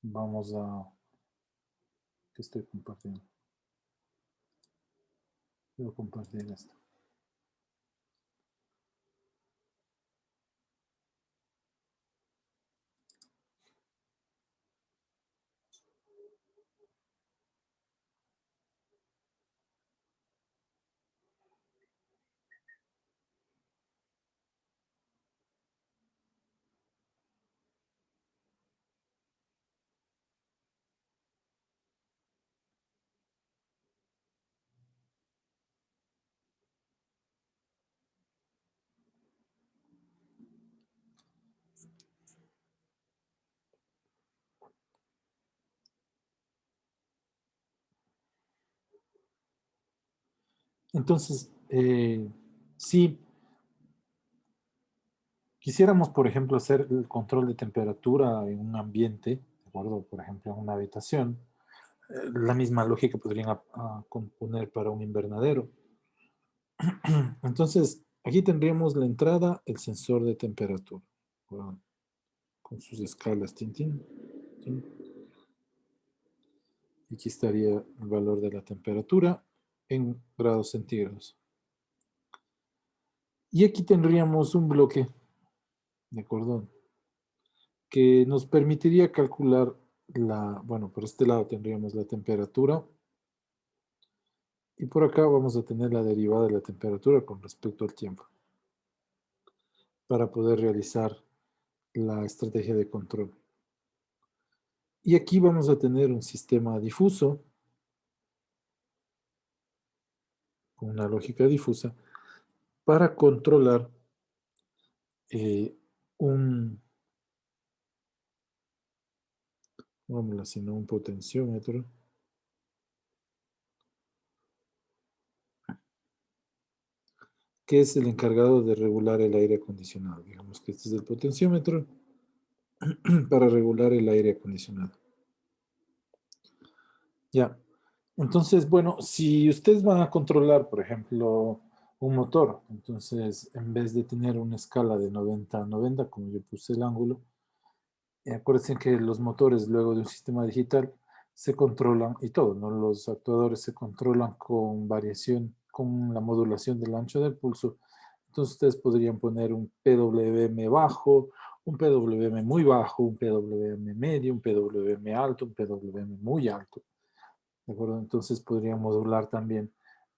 vamos a... ¿Qué estoy compartiendo? Quiero compartir esto. Entonces, si quisiéramos, por ejemplo, hacer el control de temperatura en un ambiente, ¿de acuerdo? Por ejemplo, en una habitación, la misma lógica podrían componer para un invernadero. Entonces, aquí tendríamos la entrada, el sensor de temperatura, ¿verdad? Con sus escalas, tin, tin, tin. Aquí estaría el valor de la temperatura en grados centígrados. Y aquí tendríamos un bloque, ¿de acuerdo? Que nos permitiría calcular bueno, por este lado tendríamos la temperatura y por acá vamos a tener la derivada de la temperatura con respecto al tiempo para poder realizar la estrategia de control. Y aquí vamos a tener un sistema difuso con una lógica difusa para controlar un, sino un potenciómetro que es el encargado de regular el aire acondicionado. Digamos que este es el potenciómetro para regular el aire acondicionado. Ya. Entonces, bueno, si ustedes van a controlar, por ejemplo, un motor, entonces en vez de tener una escala de 90 a 90, como yo puse el ángulo, acuérdense que los motores luego de un sistema digital se controlan, y todo, ¿no? Los actuadores se controlan con variación, con la modulación del ancho del pulso. Entonces ustedes podrían poner un PWM bajo, un PWM muy bajo, un PWM medio, un PWM alto, un PWM muy alto. ¿De acuerdo? Entonces podría modular también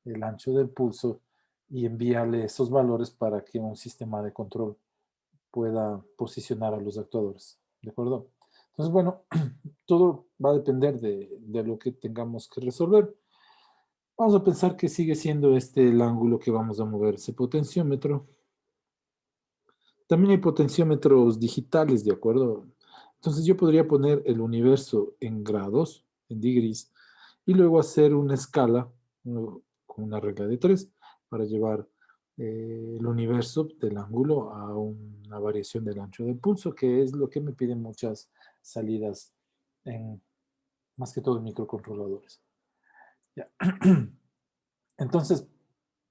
el ancho del pulso y enviarle esos valores para que un sistema de control pueda posicionar a los actuadores. ¿De acuerdo? Entonces, bueno, todo va a depender de lo que tengamos que resolver. Vamos a pensar que sigue siendo este el ángulo que vamos a mover ese potenciómetro. También hay potenciómetros digitales, ¿de acuerdo? Entonces yo podría poner el universo en grados, en degrees, y luego hacer una escala con una regla de 3 para llevar el universo del ángulo a una variación del ancho del pulso, que es lo que me piden muchas salidas en, más que todo en microcontroladores. Ya. Entonces,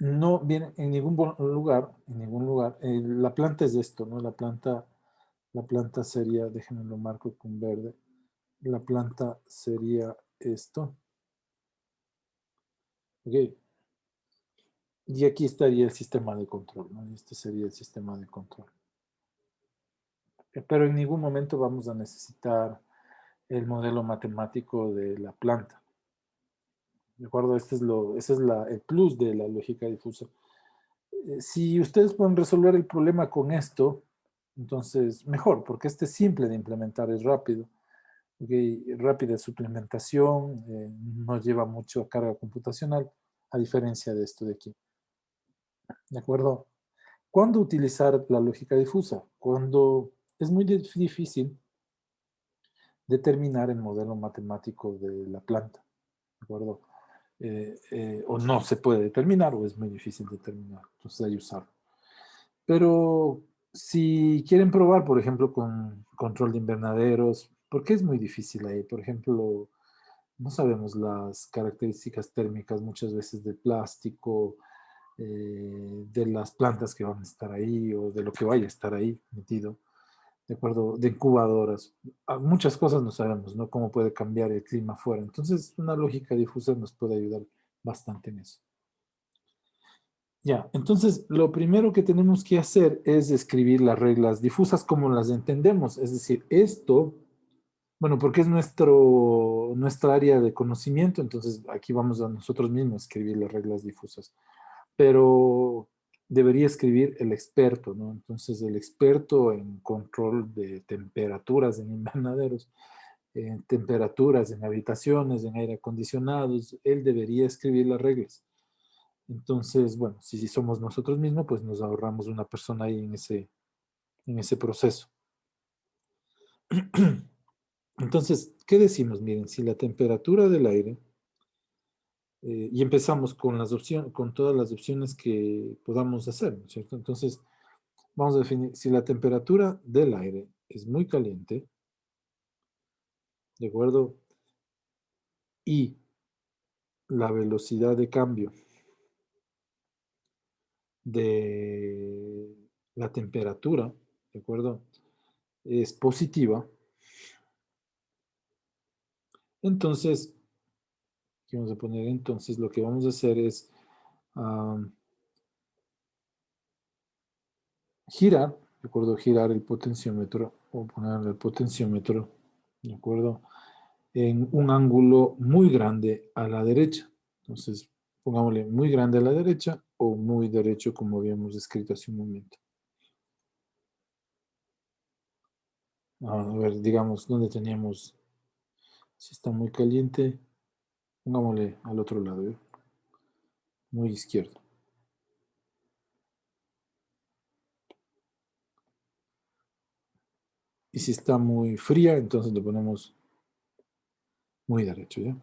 no viene en ningún lugar, la planta es esto, ¿no? La planta sería, déjenme lo marco con verde, la planta sería esto. Ok. Y aquí estaría el sistema de control, ¿no? Este sería el sistema de control. pero en ningún momento vamos a necesitar el modelo matemático de la planta. ¿De acuerdo? Ese es el plus de la lógica difusa. Si ustedes pueden resolver el problema con esto, entonces mejor, porque este es simple de implementar, es rápido. Okay, rápida su implementación, no lleva mucho carga computacional, a diferencia de esto de aquí. ¿De acuerdo? ¿Cuándo utilizar la lógica difusa? Cuando es muy difícil determinar el modelo matemático de la planta. ¿De acuerdo? O no se puede determinar o es muy difícil determinar. Entonces hay que usarlo. Pero si quieren probar, por ejemplo, con control de invernaderos, porque es muy difícil ahí. Por ejemplo, no sabemos las características térmicas muchas veces del plástico, de las plantas que van a estar ahí o de lo que vaya a estar ahí metido, ¿de acuerdo? De incubadoras. Muchas cosas no sabemos, ¿no? Cómo puede cambiar el clima afuera. Entonces, una lógica difusa nos puede ayudar bastante en eso. Ya, entonces lo primero que tenemos que hacer es escribir las reglas difusas como las entendemos. Es decir, esto, bueno, porque es nuestra área de conocimiento, entonces aquí vamos a nosotros mismos a escribir las reglas difusas. Pero debería escribir el experto, ¿no? Entonces el experto en control de temperaturas en invernaderos, en temperaturas en habitaciones, en aire acondicionados, él debería escribir las reglas. Entonces, bueno, si somos nosotros mismos, pues nos ahorramos una persona ahí en ese proceso. Entonces, ¿qué decimos? Miren, si la temperatura del aire, y empezamos con con todas las opciones que podamos hacer, ¿no es cierto? Entonces, vamos a definir, si la temperatura del aire es muy caliente, ¿de acuerdo? Y la velocidad de cambio de la temperatura, ¿de acuerdo? Es positiva. Entonces, ¿qué vamos a poner? Entonces, lo que vamos a hacer es girar, ¿de acuerdo? Girar el potenciómetro, o poner el potenciómetro, ¿de acuerdo? En un ángulo muy grande a la derecha. Entonces, pongámosle muy grande a la derecha o muy derecho, como habíamos escrito hace un momento. A ver, digamos, ¿dónde teníamos? Si está muy caliente, pongámosle al otro lado, ¿eh? Muy izquierdo. Y si está muy fría, entonces le ponemos muy derecho, ¿ya?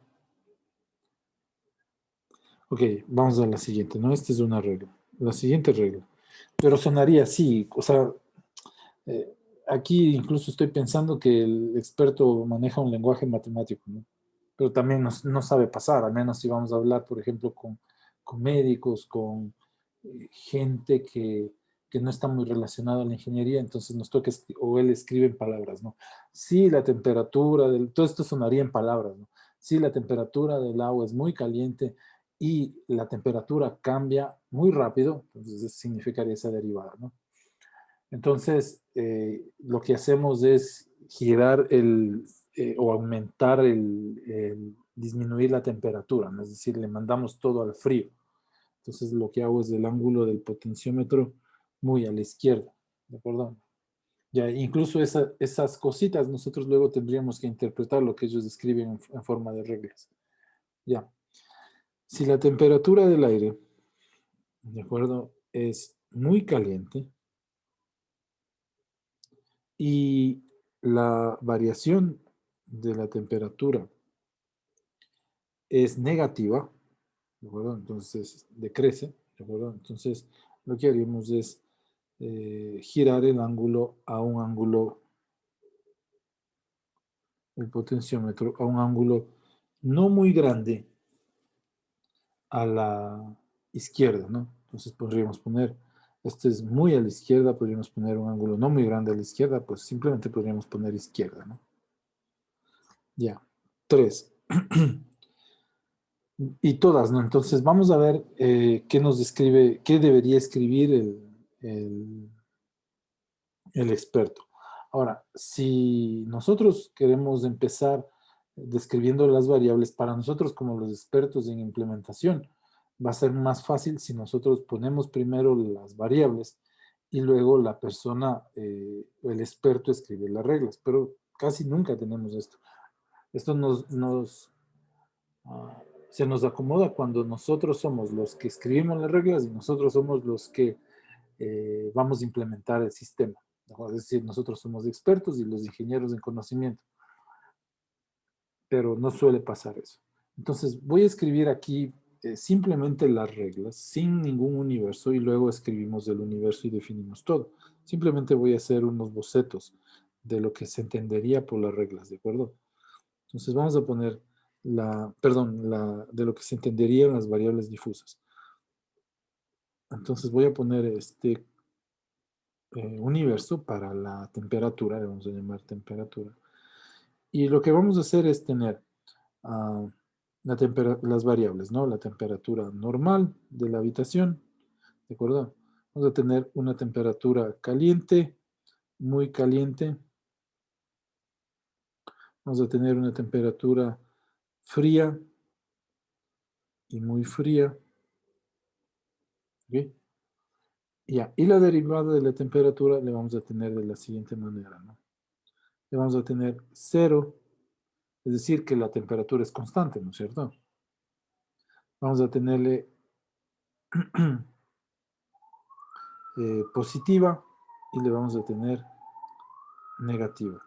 Ok, vamos a la siguiente, ¿no? Esta es una regla. La siguiente regla. Pero sonaría así, o sea, eh, aquí incluso estoy pensando que el experto maneja un lenguaje matemático, ¿no? Pero también no sabe pasar, al menos si vamos a hablar, por ejemplo, con médicos, con gente que no está muy relacionada a la ingeniería, entonces nos toca, o él escribe en palabras, ¿no? Sí, la temperatura, todo esto sonaría en palabras, ¿no? Sí, la temperatura del agua es muy caliente y la temperatura cambia muy rápido, entonces eso significaría esa derivada, ¿no? Entonces, lo que hacemos es girar o aumentar disminuir la temperatura, ¿no? Es decir, le mandamos todo al frío. Entonces, lo que hago es el ángulo del potenciómetro muy a la izquierda, ¿de acuerdo? Ya, incluso esas cositas nosotros luego tendríamos que interpretar lo que ellos describen en forma de reglas. Ya. Si la temperatura del aire, ¿de acuerdo? Es muy caliente, y la variación de la temperatura es negativa, ¿de acuerdo? Entonces decrece, ¿de acuerdo? Entonces lo que haríamos es girar el ángulo a un ángulo, el potenciómetro, a un ángulo no muy grande a la izquierda, ¿no? Entonces podríamos poner, este es muy a la izquierda, podríamos poner un ángulo no muy grande a la izquierda, pues simplemente podríamos poner izquierda, ¿no? Ya. 3. Y todas, ¿no? Entonces vamos a ver qué nos describe, qué debería escribir el experto. Ahora, si nosotros queremos empezar describiendo las variables, para nosotros como los expertos en implementación, va a ser más fácil si nosotros ponemos primero las variables y luego la persona, el experto escribe las reglas, pero casi nunca tenemos esto. Esto se nos acomoda cuando nosotros somos los que escribimos las reglas y nosotros somos los que vamos a implementar el sistema. Es decir, nosotros somos expertos y los ingenieros en conocimiento. Pero no suele pasar eso. Entonces voy a escribir aquí simplemente las reglas, sin ningún universo, y luego escribimos el universo y definimos todo. Simplemente voy a hacer unos bocetos de lo que se entendería por las reglas, ¿de acuerdo? Entonces vamos a poner de lo que se entendería en las variables difusas. Entonces voy a poner este universo para la temperatura, le vamos a llamar temperatura. Y lo que vamos a hacer es tener las variables, ¿no? La temperatura normal de la habitación, ¿de acuerdo? Vamos a tener una temperatura caliente, muy caliente. Vamos a tener una temperatura fría y muy fría. ¿Ok? Ya, y la derivada de la temperatura le vamos a tener de la siguiente manera, ¿no? Le vamos a tener 0, es decir, que la temperatura es constante, ¿no es cierto? Vamos a tenerle positiva y le vamos a tener negativa.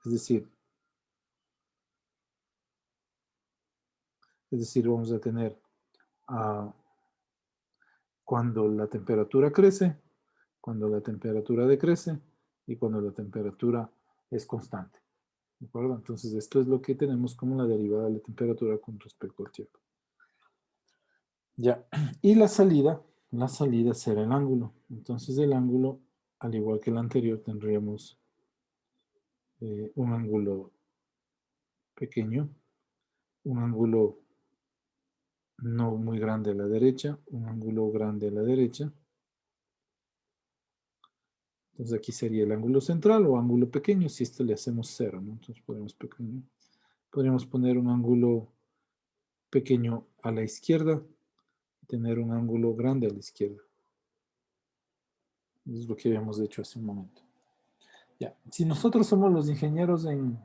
Es decir, vamos a tener cuando la temperatura crece, cuando la temperatura decrece y cuando la temperatura es constante. ¿De acuerdo? Entonces, esto es lo que tenemos como la derivada de la temperatura con respecto al tiempo. Ya. Y la salida será el ángulo. Entonces, el ángulo, al igual que el anterior, tendríamos un ángulo pequeño, un ángulo no muy grande a la derecha, un ángulo grande a la derecha. Entonces aquí sería el ángulo central o ángulo pequeño, si esto le hacemos 0, ¿no? Entonces podríamos poner un ángulo pequeño a la izquierda y tener un ángulo grande a la izquierda. Eso es lo que habíamos hecho hace un momento. Ya. Si nosotros somos los ingenieros en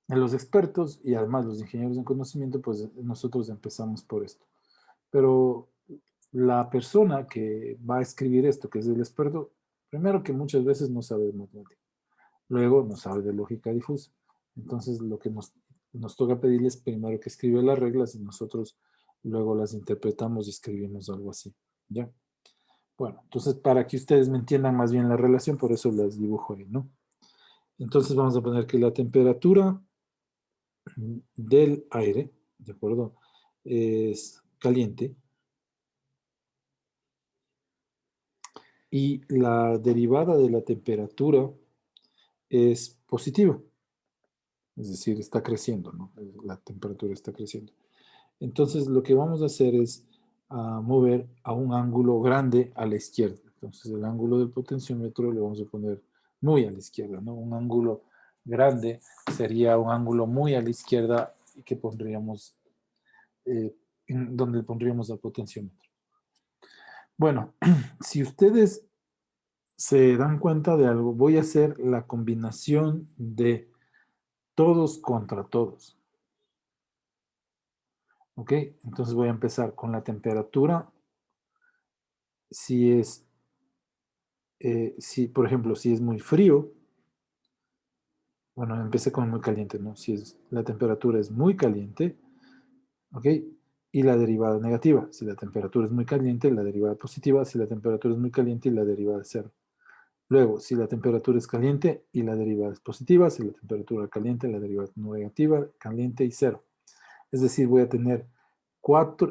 los expertos y además los ingenieros en conocimiento, pues nosotros empezamos por esto. Pero la persona que va a escribir esto, que es el experto, primero que muchas veces no sabe de matemática, luego no sabe de lógica difusa. Entonces lo que nos toca pedirles primero que escriba las reglas y nosotros luego las interpretamos y escribimos algo así. ¿Ya? Bueno, entonces para que ustedes me entiendan más bien la relación, por eso las dibujo ahí, ¿no? Entonces vamos a poner que la temperatura del aire, ¿de acuerdo? Es caliente. Y la derivada de la temperatura es positiva. Es decir, está creciendo, ¿no? La temperatura está creciendo. Entonces, lo que vamos a hacer es mover a un ángulo grande a la izquierda. Entonces, el ángulo del potenciómetro le vamos a poner muy a la izquierda, ¿no? Un ángulo grande sería un ángulo muy a la izquierda que pondríamos, donde pondríamos al potenciómetro. Bueno, si ustedes se dan cuenta de algo, voy a hacer la combinación de todos contra todos. ¿Ok? Entonces voy a empezar con la temperatura. Si por ejemplo, si es muy frío, bueno, empecé con muy caliente, ¿no? La temperatura es muy caliente, ¿ok? Y la derivada negativa. Si la temperatura es muy caliente, la derivada positiva. Si la temperatura es muy caliente, y la derivada es 0. Luego, si la temperatura es caliente y la derivada es positiva, si la temperatura caliente, la derivada es negativa, caliente y 0. Es decir, voy a tener 4,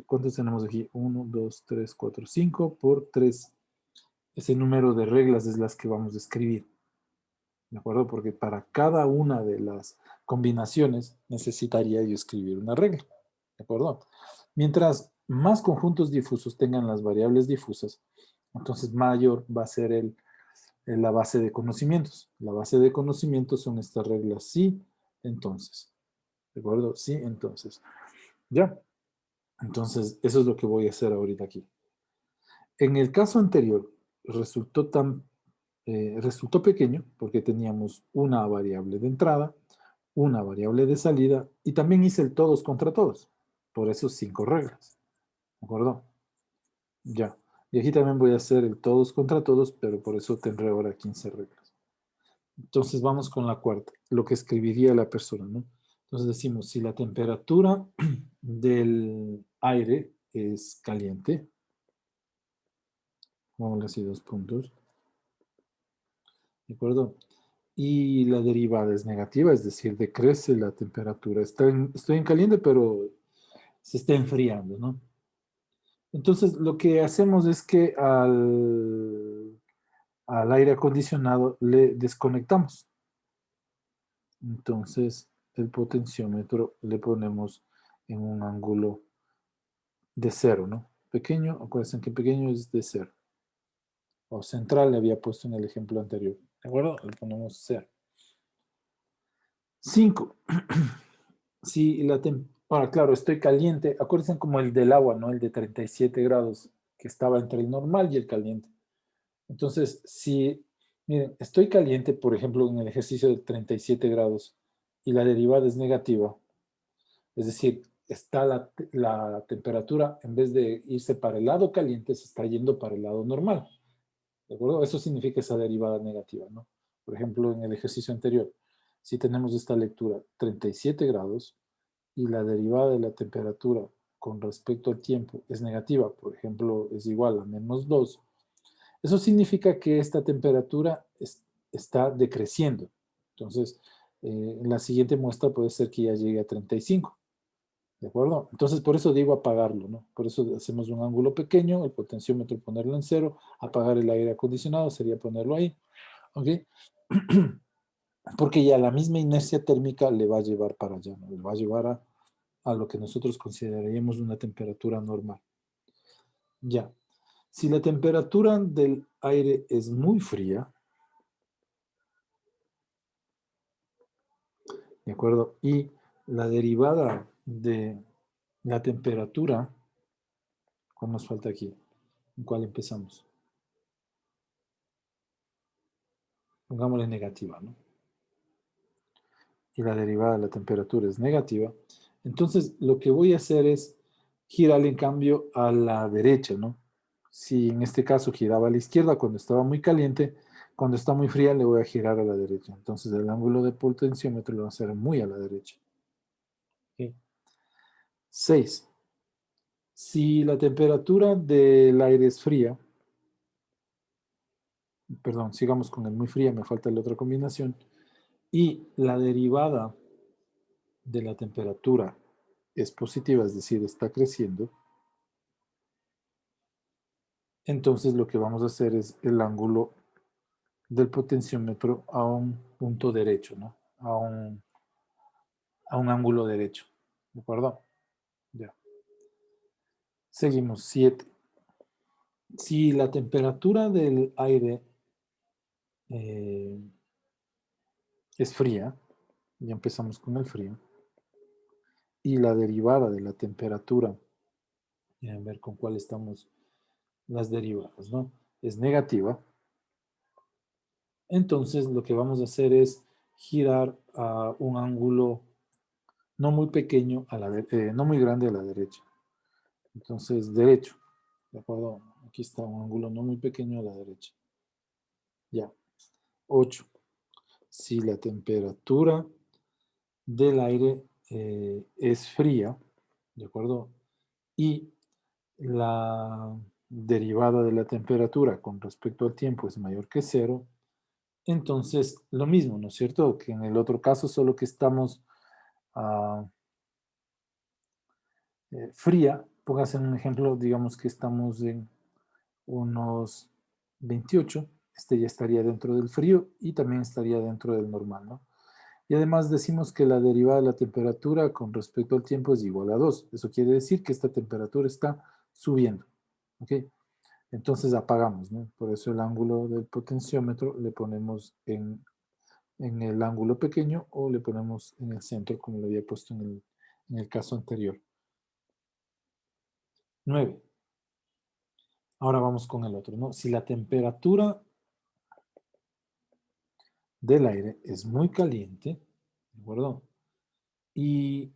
¿cuántos tenemos aquí? 1, 2, 3, 4, 5 por 3. Ese número de reglas es las que vamos a escribir. ¿De acuerdo? Porque para cada una de las combinaciones necesitaría yo escribir una regla. ¿De acuerdo? Mientras más conjuntos difusos tengan las variables difusas, Entonces mayor va a ser la base de conocimientos. La base de conocimientos son estas reglas sí, entonces. ¿De acuerdo? Sí, entonces. Ya. Entonces, eso es lo que voy a hacer ahorita aquí. En el caso anterior, resultó pequeño porque teníamos una variable de entrada, una variable de salida y también hice el todos contra todos. Por eso 5 reglas. ¿De acuerdo? Ya. Y aquí también voy a hacer el todos contra todos, pero por eso tendré ahora 15 reglas. Entonces vamos con la cuarta, lo que escribiría la persona, ¿no? Entonces decimos, si la temperatura del aire es caliente, vamos así 2 puntos, ¿de acuerdo? Y la derivada es negativa, es decir, decrece la temperatura. Estoy en caliente, pero se está enfriando, ¿no? Entonces lo que hacemos es que al aire acondicionado le desconectamos. Entonces, el potenciómetro le ponemos en un ángulo de 0, ¿no? Pequeño, acuérdense que pequeño es de 0. O central le había puesto en el ejemplo anterior. ¿De acuerdo? Le ponemos 0. 5. Si ahora, claro, estoy caliente. Acuérdense como el del agua, ¿no? El de 37 grados, que estaba entre el normal y el caliente. Entonces, si, miren, estoy caliente, por ejemplo, en el ejercicio de 37 grados y la derivada es negativa, es decir, está la temperatura, en vez de irse para el lado caliente, se está yendo para el lado normal. ¿De acuerdo? Eso significa esa derivada negativa, ¿no? Por ejemplo, en el ejercicio anterior, si tenemos esta lectura 37 grados y la derivada de la temperatura con respecto al tiempo es negativa, por ejemplo, es igual a -2, eso significa que esta temperatura está decreciendo. Entonces, la siguiente muestra puede ser que ya llegue a 35. ¿De acuerdo? Entonces, por eso digo apagarlo, ¿no? Por eso hacemos un ángulo pequeño, el potenciómetro ponerlo en 0, apagar el aire acondicionado sería ponerlo ahí, ¿ok? Porque ya la misma inercia térmica le va a llevar para allá, ¿no? Le va a llevar a lo que nosotros consideraríamos una temperatura normal. Ya. Si la temperatura del aire es muy fría, ¿de acuerdo? Y la derivada de la temperatura, ¿cuál nos falta aquí? ¿En cuál empezamos? Pongámosle negativa, ¿no? Y la derivada de la temperatura es negativa. Entonces, lo que voy a hacer es girarle en cambio a la derecha, ¿no? Si en este caso giraba a la izquierda cuando estaba muy caliente, cuando está muy fría le voy a girar a la derecha. Entonces, el ángulo de potenciómetro lo va a hacer muy a la derecha. ¿Okay? 6. Si la temperatura del aire es fría, perdón, sigamos con el muy fría, me falta la otra combinación, y la derivada de la temperatura es positiva, es decir, está creciendo, entonces lo que vamos a hacer es el ángulo del potenciómetro a un punto derecho, ¿no? A un ángulo derecho, ¿de acuerdo? Ya. Seguimos, 7. Si la temperatura del aire es fría, ya empezamos con el frío, y la derivada de la temperatura, a ver con cuál estamos las derivadas, ¿no? Es negativa. Entonces lo que vamos a hacer es girar a un ángulo no muy pequeño, no muy grande a la derecha. Entonces, derecho, ¿de acuerdo? Aquí está un ángulo no muy pequeño a la derecha. Ya. 8. Si la temperatura del aire es fría, ¿de acuerdo? Y la derivada de la temperatura con respecto al tiempo es mayor que 0, entonces lo mismo, ¿no es cierto? Que en el otro caso, solo que estamos fría, póngase un ejemplo, digamos que estamos en unos 28, este ya estaría dentro del frío y también estaría dentro del normal, ¿no? Y además decimos que la derivada de la temperatura con respecto al tiempo es igual a 2. Eso quiere decir que esta temperatura está subiendo, ¿ok? Entonces apagamos, ¿no? Por eso el ángulo del potenciómetro le ponemos en el ángulo pequeño o le ponemos en el centro como lo había puesto en el caso anterior. 9. Ahora vamos con el otro, ¿no? Si la temperatura del aire es muy caliente, ¿de acuerdo? Y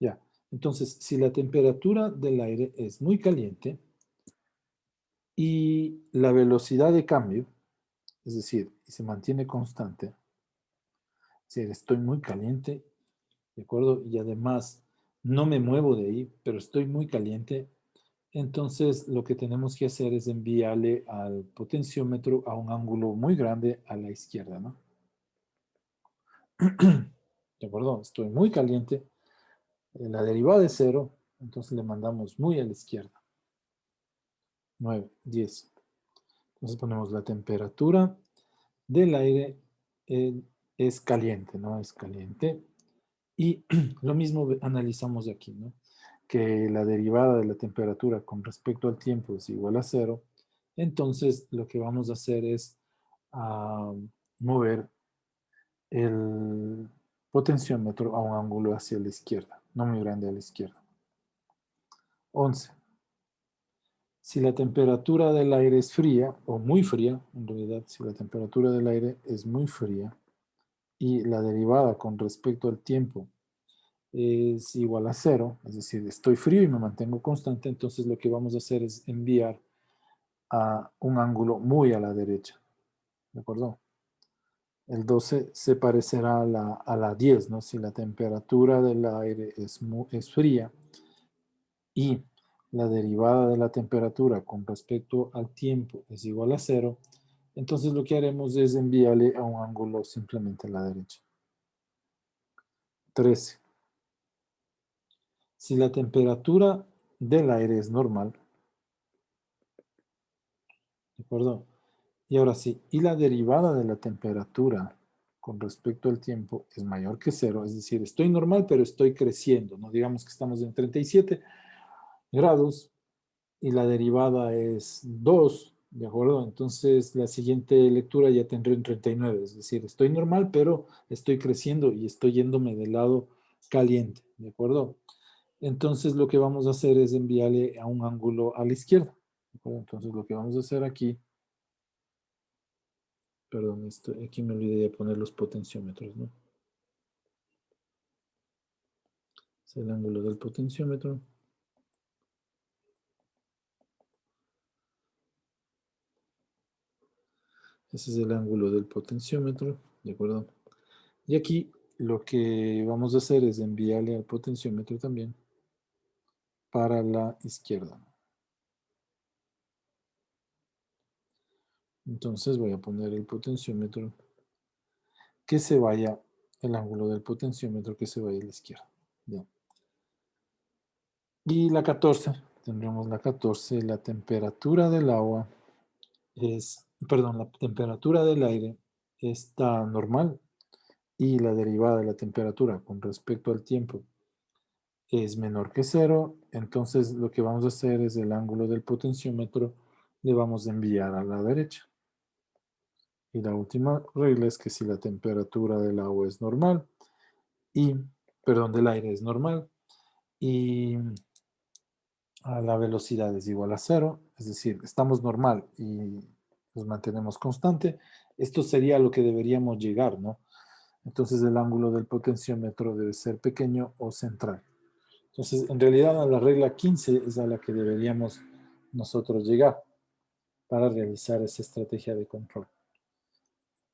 ya, entonces, si la temperatura del aire es muy caliente y la velocidad de cambio, es decir, se mantiene constante, es decir, estoy muy caliente, ¿de acuerdo? Y además no me muevo de ahí, pero estoy muy caliente, entonces lo que tenemos que hacer es enviarle al potenciómetro a un ángulo muy grande a la izquierda, ¿no? ¿De acuerdo? Estoy muy caliente, la derivada es 0, entonces le mandamos muy a la izquierda. 9, 10. Entonces ponemos la temperatura del aire es caliente, ¿no? Es caliente. Y lo mismo analizamos aquí, ¿no? Que la derivada de la temperatura con respecto al tiempo es igual a 0. Entonces lo que vamos a hacer es mover el potenciómetro a un ángulo hacia la izquierda, no muy grande a la izquierda. 11. Si la temperatura del aire es fría, o muy fría, en realidad, si la temperatura del aire es muy fría y la derivada con respecto al tiempo es igual a 0, es decir, estoy frío y me mantengo constante, entonces lo que vamos a hacer es enviar a un ángulo muy a la derecha, ¿de acuerdo? El 12 se parecerá a la 10, ¿no? Si la temperatura del aire es fría y la derivada de la temperatura con respecto al tiempo es igual a 0, entonces lo que haremos es enviarle a un ángulo simplemente a la derecha. 13. Si la temperatura del aire es normal, ¿de acuerdo? Y ahora sí, y la derivada de la temperatura con respecto al tiempo es mayor que 0, es decir, estoy normal pero estoy creciendo, ¿no? Digamos que estamos en 37 grados y la derivada es 2, ¿de acuerdo? Entonces la siguiente lectura ya tendré en 39, es decir, estoy normal, pero estoy creciendo y estoy yéndome del lado caliente, ¿de acuerdo? Entonces lo que vamos a hacer es enviarle a un ángulo a la izquierda, ¿de acuerdo? Entonces lo que vamos a hacer aquí, perdón, aquí me olvidé de poner los potenciómetros, ¿no? Es el ángulo del potenciómetro. Ese es el ángulo del potenciómetro, ¿de acuerdo? Y aquí lo que vamos a hacer es enviarle al potenciómetro también para la izquierda. Entonces voy a poner el potenciómetro que se vaya, el ángulo del potenciómetro que se vaya a la izquierda. ¿Ya? Y la 14, tendremos la 14, la temperatura del agua perdón, la temperatura del aire está normal y la derivada de la temperatura con respecto al tiempo es menor que 0, entonces lo que vamos a hacer es el ángulo del potenciómetro le vamos a enviar a la derecha. Y la última regla es que si la temperatura del agua es normal perdón, del aire es normal y la velocidad es igual a 0, es decir, estamos normal y nos mantenemos constante, esto sería lo que deberíamos llegar, ¿no? Entonces el ángulo del potenciómetro debe ser pequeño o central. Entonces, en realidad, a la regla 15 es a la que deberíamos nosotros llegar para realizar esa estrategia de control.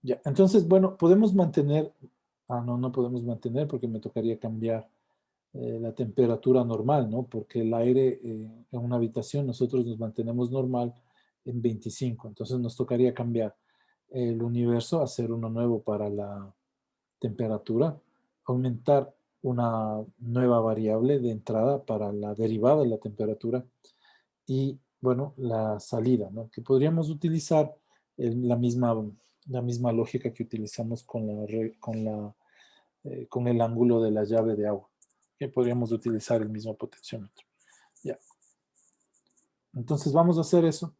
Ya, entonces, bueno, podemos mantener, no podemos mantener porque me tocaría cambiar la temperatura normal, ¿no? Porque el aire en una habitación nosotros nos mantenemos normal en 25, entonces nos tocaría cambiar el universo, hacer uno nuevo para la temperatura, aumentar una nueva variable de entrada para la derivada de la temperatura y, bueno, la salida, ¿no? Que podríamos utilizar la misma La misma lógica que utilizamos con el ángulo de la llave de agua, que podríamos utilizar el mismo potenciómetro. Ya. Entonces vamos a hacer eso.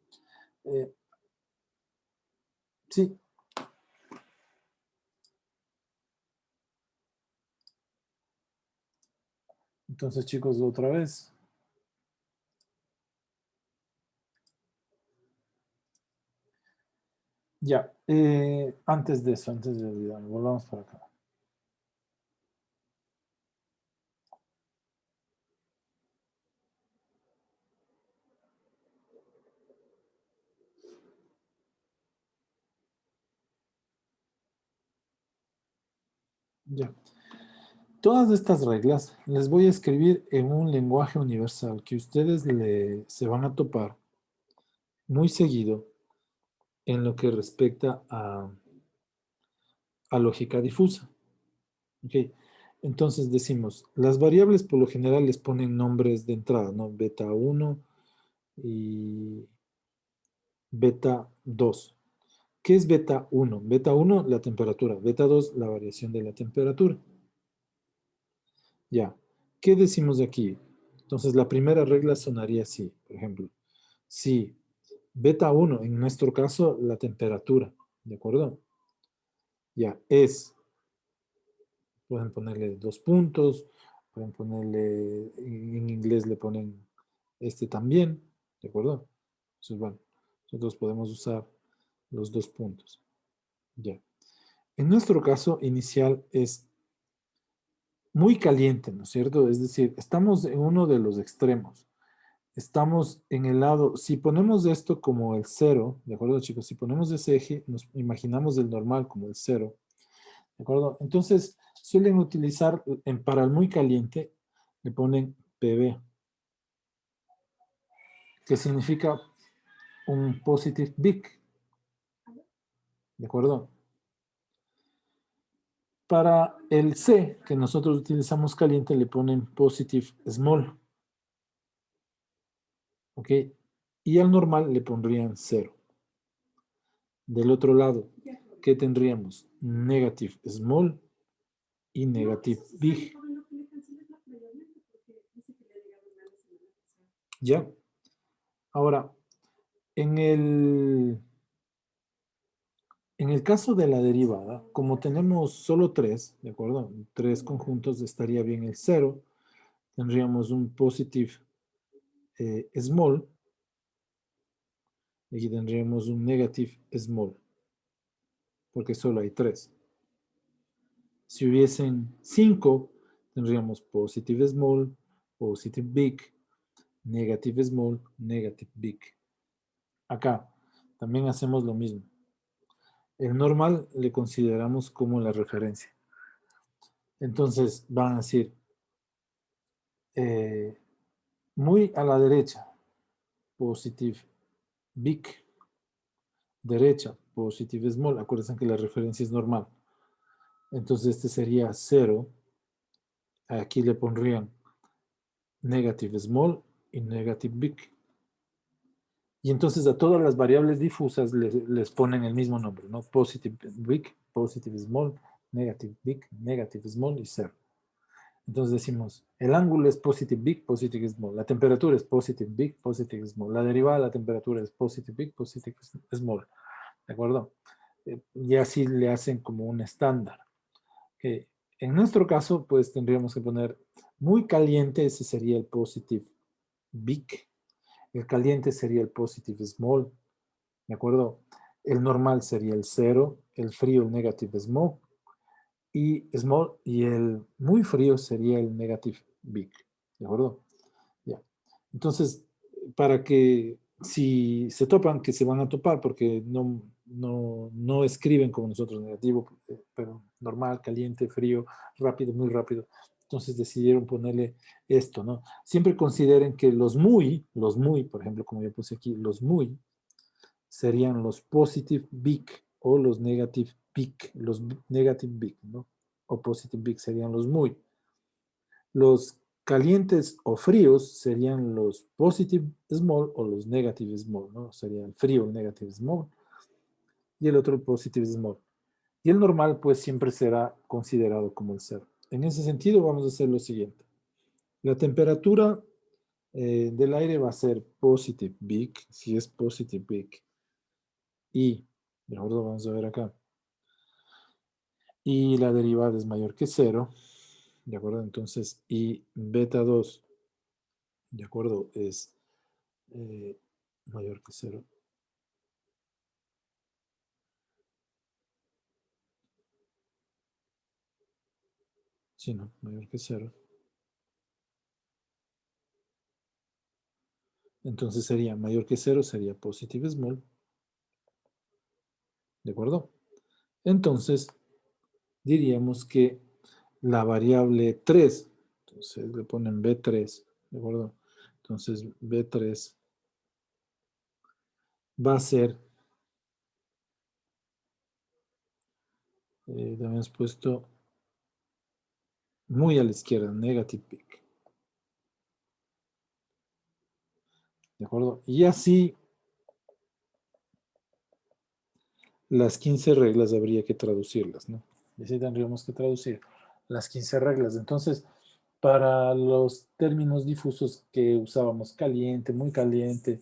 Sí. Entonces, chicos, otra vez. Ya. Antes de eso, antes de olvidarme, volvamos para acá. Ya. Todas estas reglas les voy a escribir en un lenguaje universal que ustedes se van a topar muy seguido en lo que respecta a lógica difusa. ¿Ok? Entonces decimos, las variables por lo general les ponen nombres de entrada, ¿no? Beta 1 y beta 2. ¿Qué es beta 1? Beta 1, la temperatura. Beta 2, la variación de la temperatura. Ya. ¿Qué decimos aquí? Entonces, la primera regla sonaría así, por ejemplo. Si beta 1, en nuestro caso, la temperatura, ¿de acuerdo? Ya, pueden ponerle 2 puntos, pueden ponerle, en inglés le ponen este también, ¿de acuerdo? Entonces, bueno, nosotros podemos usar los 2 puntos. Ya. En nuestro caso inicial es muy caliente, ¿no es cierto? Es decir, estamos en uno de los extremos. Estamos en el lado, si ponemos esto como el 0, ¿de acuerdo, chicos? Si ponemos ese eje, nos imaginamos el normal como el 0, ¿de acuerdo? Entonces, suelen utilizar, para el muy caliente, le ponen PB, que significa un positive big, ¿de acuerdo? Para el C, que nosotros utilizamos caliente, le ponen positive small, ¿ok? Y al normal le pondrían 0. Del otro lado, ¿qué tendríamos? Negative small y negative big. ¿Ya? Ahora, en el caso de la derivada, como tenemos solo 3, ¿de acuerdo? 3 conjuntos, estaría bien el 0. Tendríamos un positive small. Y aquí tendríamos un negative small, porque solo hay 3. Si hubiesen 5, tendríamos positive small, positive big, negative small, negative big. Acá también hacemos lo mismo. El normal le consideramos como la referencia. Entonces van a decir, muy a la derecha, positive big, derecha, positive small. Acuérdense que la referencia es normal. Entonces este sería 0. Aquí le pondrían negative small y negative big. Y entonces a todas las variables difusas les ponen el mismo nombre, ¿no? Positive big, positive small, negative big, negative small y 0. Entonces decimos, el ángulo es positive big, positive small. La temperatura es positive big, positive small. La derivada de la temperatura es positive big, positive small. ¿De acuerdo? Y así le hacen como un estándar. Que en nuestro caso, pues tendríamos que poner muy caliente, ese sería el positive big. El caliente sería el positive small. ¿De acuerdo? El normal sería el 0, el frío el negative small y el muy frío sería el negative big. ¿De acuerdo? Ya. Entonces, para que si se topan, que se van a topar porque no escriben como nosotros negativo, pero normal, caliente, frío, rápido, muy rápido. Entonces decidieron ponerle esto, ¿no? Siempre consideren que los muy, por ejemplo, como yo puse aquí, los muy, serían los positive big o los negative big, los negative big, ¿no? O positive big serían los muy. Los calientes o fríos serían los positive small o los negative small, ¿no? Sería el frío, el negative small. y el otro el positive small. Y el normal pues siempre será considerado como el 0. En ese sentido vamos a hacer lo siguiente. La temperatura del aire va a ser positive big, si es positive big. Y, de acuerdo, vamos a ver acá. Y la derivada es mayor que 0. De acuerdo, entonces, y beta 2, de acuerdo, es mayor que 0. Sí, no, mayor que 0. Entonces sería mayor que 0, sería positive small. ¿De acuerdo? Entonces, diríamos que la variable 3, entonces le ponen B3, ¿de acuerdo? Entonces B3 va a ser, hemos puesto muy a la izquierda, negative peak. ¿De acuerdo? Y así las 15 reglas habría que traducirlas, ¿no? Y así tendríamos que traducir las 15 reglas. Entonces, para los términos difusos que usábamos, caliente, muy caliente,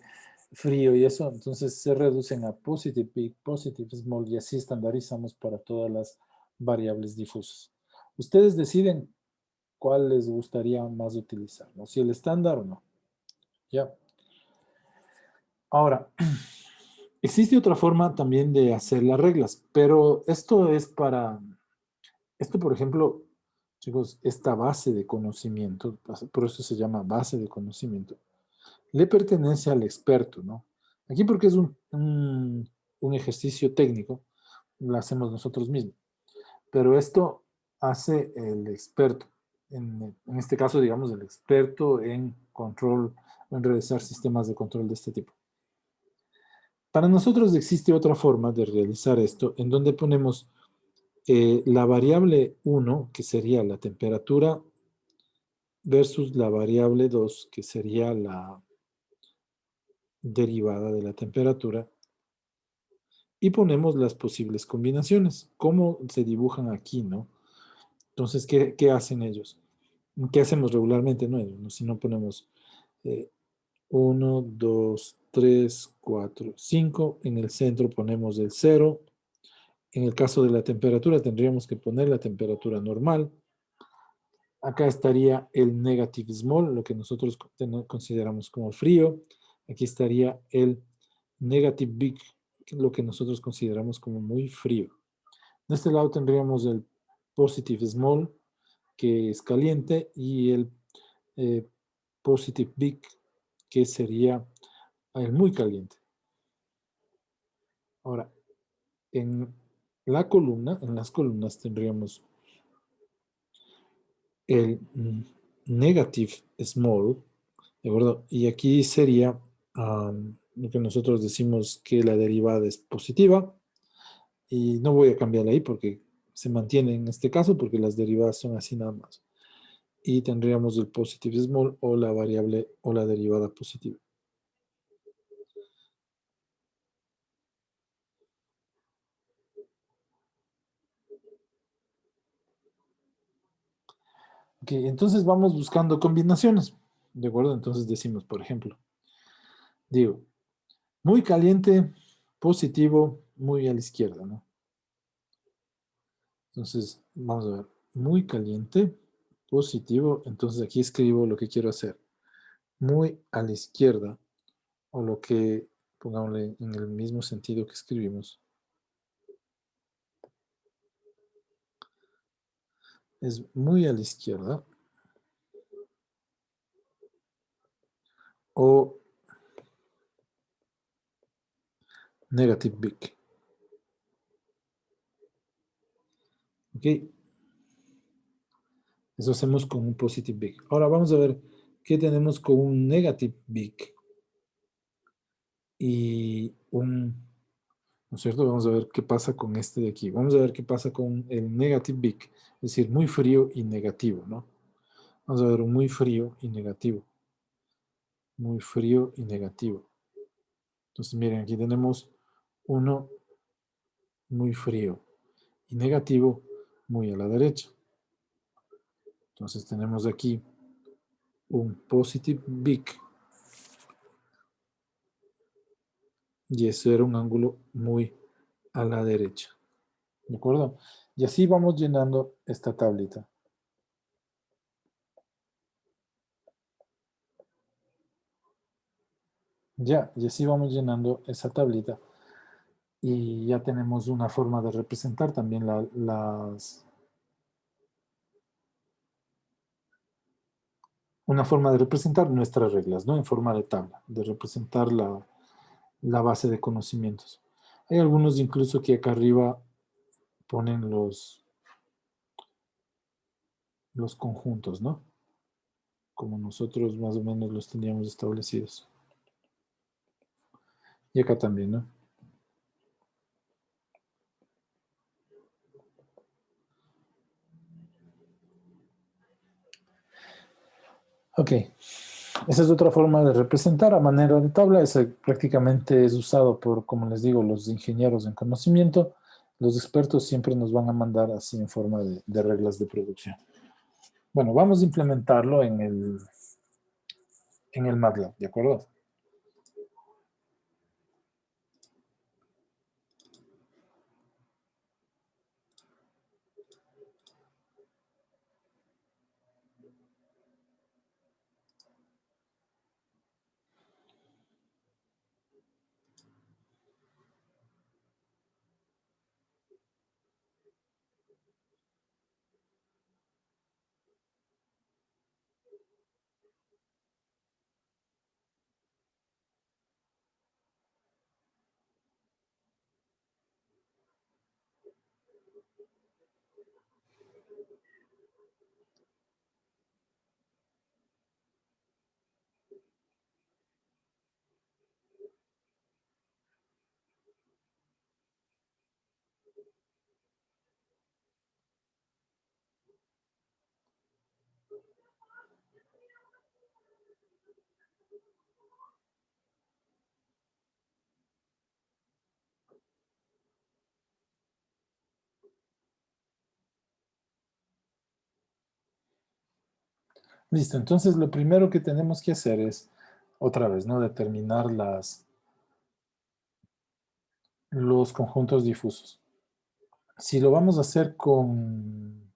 frío y eso, entonces se reducen a positive big, positive small y así estandarizamos para todas las variables difusas. Ustedes deciden cuál les gustaría más utilizar, ¿no? Si el estándar o no. ¿Ya? Ahora, existe otra forma también de hacer las reglas, pero esto es para, esto por ejemplo, chicos, esta base de conocimiento, por eso se llama base de conocimiento, le pertenece al experto, ¿no? Aquí porque es un ejercicio técnico, lo hacemos nosotros mismos, pero esto hace el experto, en este caso, digamos, el experto en control, en realizar sistemas de control de este tipo. Para nosotros existe otra forma de realizar esto, en donde ponemos la variable 1, que sería la temperatura, versus la variable 2, que sería la derivada de la temperatura, y ponemos las posibles combinaciones, como se dibujan aquí, ¿no? Entonces, ¿qué hacen ellos? ¿Qué hacemos regularmente? No, si no ponemos 1, 2, 3, 4, 5, en el centro ponemos el 0. En el caso de la temperatura tendríamos que poner la temperatura normal. Acá estaría el negative small, lo que nosotros consideramos como frío. Aquí estaría el negative big, lo que nosotros consideramos como muy frío. De este lado tendríamos el positive small, que es caliente, y el positive big, que sería el muy caliente. Ahora, en la columna, en las columnas tendríamos el negative small, ¿de acuerdo? Y aquí sería lo que nosotros decimos que la derivada es positiva, y no voy a cambiarla ahí porque se mantiene en este caso porque las derivadas son así nada más. Y tendríamos el positive small o la variable o la derivada positiva. Ok, entonces vamos buscando combinaciones, ¿de acuerdo? Entonces decimos, por ejemplo, digo, muy caliente, positivo, muy a la izquierda, ¿no? Entonces, vamos a ver, muy caliente, positivo, entonces aquí escribo lo que quiero hacer. Muy a la izquierda, o lo que, pongámosle en el mismo sentido que escribimos, es muy a la izquierda, o negative big. ¿Ok? Eso hacemos con un positive big. Ahora vamos a ver qué tenemos con un negative big y ¿no es cierto? Vamos a ver qué pasa con este de aquí. Vamos a ver qué pasa con el negative big, es decir, muy frío y negativo, ¿no? Vamos a ver un muy frío y negativo. Muy frío y negativo. Entonces, miren, aquí tenemos 1, muy frío. Y negativo, muy a la derecha. Entonces tenemos aquí un positive big. Y eso era un ángulo muy a la derecha. ¿De acuerdo? Y así vamos llenando esta tablita. Ya, y así vamos llenando esa tablita. Y ya tenemos una forma de representar también una forma de representar nuestras reglas, ¿no? En forma de tabla, de representar la base de conocimientos. Hay algunos incluso que acá arriba ponen los conjuntos, ¿no? Como nosotros más o menos los teníamos establecidos. Y acá también, ¿no? Ok. Esa es otra forma de representar a manera de tabla. Esa prácticamente es usado por, como les digo, los ingenieros en conocimiento. Los expertos siempre nos van a mandar así en forma de reglas de producción. Bueno, vamos a implementarlo en el MATLAB, ¿de acuerdo? Listo, entonces lo primero que tenemos que hacer es, otra vez, ¿no? Determinar los conjuntos difusos. Si lo vamos a hacer con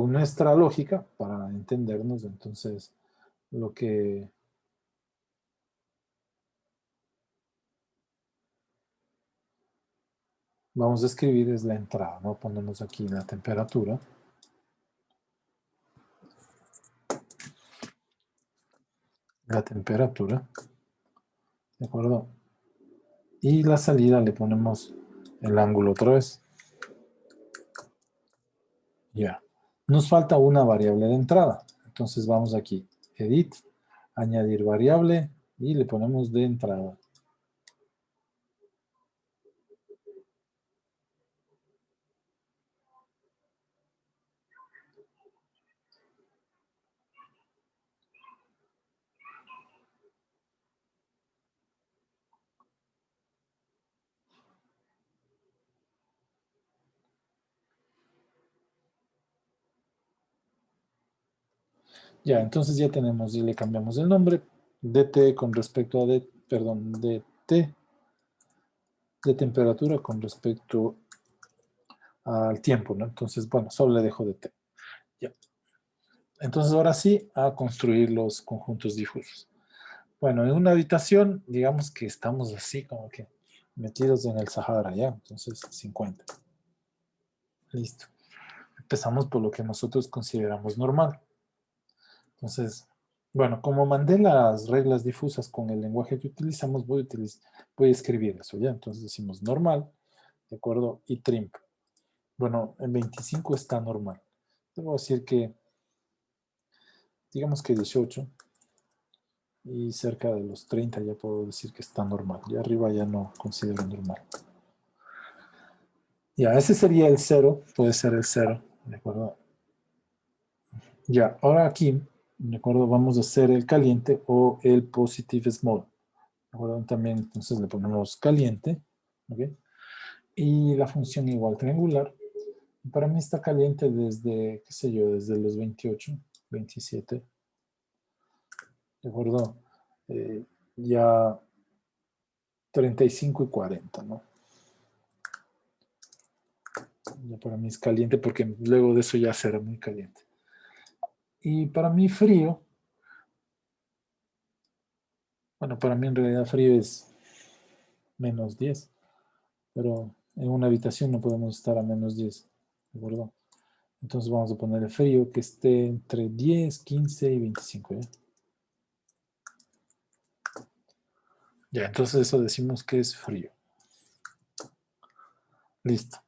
nuestra lógica, para entendernos, entonces lo que vamos a escribir es la entrada, ¿no? Ponemos aquí la temperatura. La temperatura, ¿de acuerdo? Y la salida le ponemos el ángulo otra vez. Ya. Nos falta una variable de entrada. Entonces vamos aquí, edit, añadir variable y le ponemos de entrada. Ya, entonces ya tenemos y le cambiamos el nombre. dt con respecto a dt de temperatura con respecto al tiempo, ¿no? Entonces, bueno, solo le dejo dt. Ya. Entonces, ahora sí, a construir los conjuntos difusos. Bueno, en una habitación, digamos que estamos así como que metidos en el Sahara, ¿ya? Entonces, 50. Listo. Empezamos por lo que nosotros consideramos normal. Entonces, bueno, como mandé las reglas difusas con el lenguaje que utilizamos, voy a escribir eso, ¿ya? Entonces decimos normal, ¿de acuerdo? Y trim. Bueno, en 25 está normal. Debo decir que, digamos que 18. Y cerca de los 30 ya puedo decir que está normal. Y arriba ya no considero normal. Ya, ese sería el 0. Puede ser el 0, ¿de acuerdo? Ya, ahora aquí ¿De acuerdo? Vamos a hacer el caliente o el positive small. ¿De acuerdo? También entonces le ponemos caliente. ¿Ok? Y la función igual triangular. Para mí está caliente desde, qué sé yo, desde los 28, 27. ¿De acuerdo? Ya 35 y 40, ¿no? Ya para mí es caliente porque luego de eso ya será muy caliente. Y para mí frío, bueno, para mí en realidad frío es menos 10, pero en una habitación no podemos estar a menos 10, ¿de acuerdo? Entonces vamos a poner el frío que esté entre 10, 15 y 25, ¿ya? Ya, entonces eso decimos que es frío. Listo.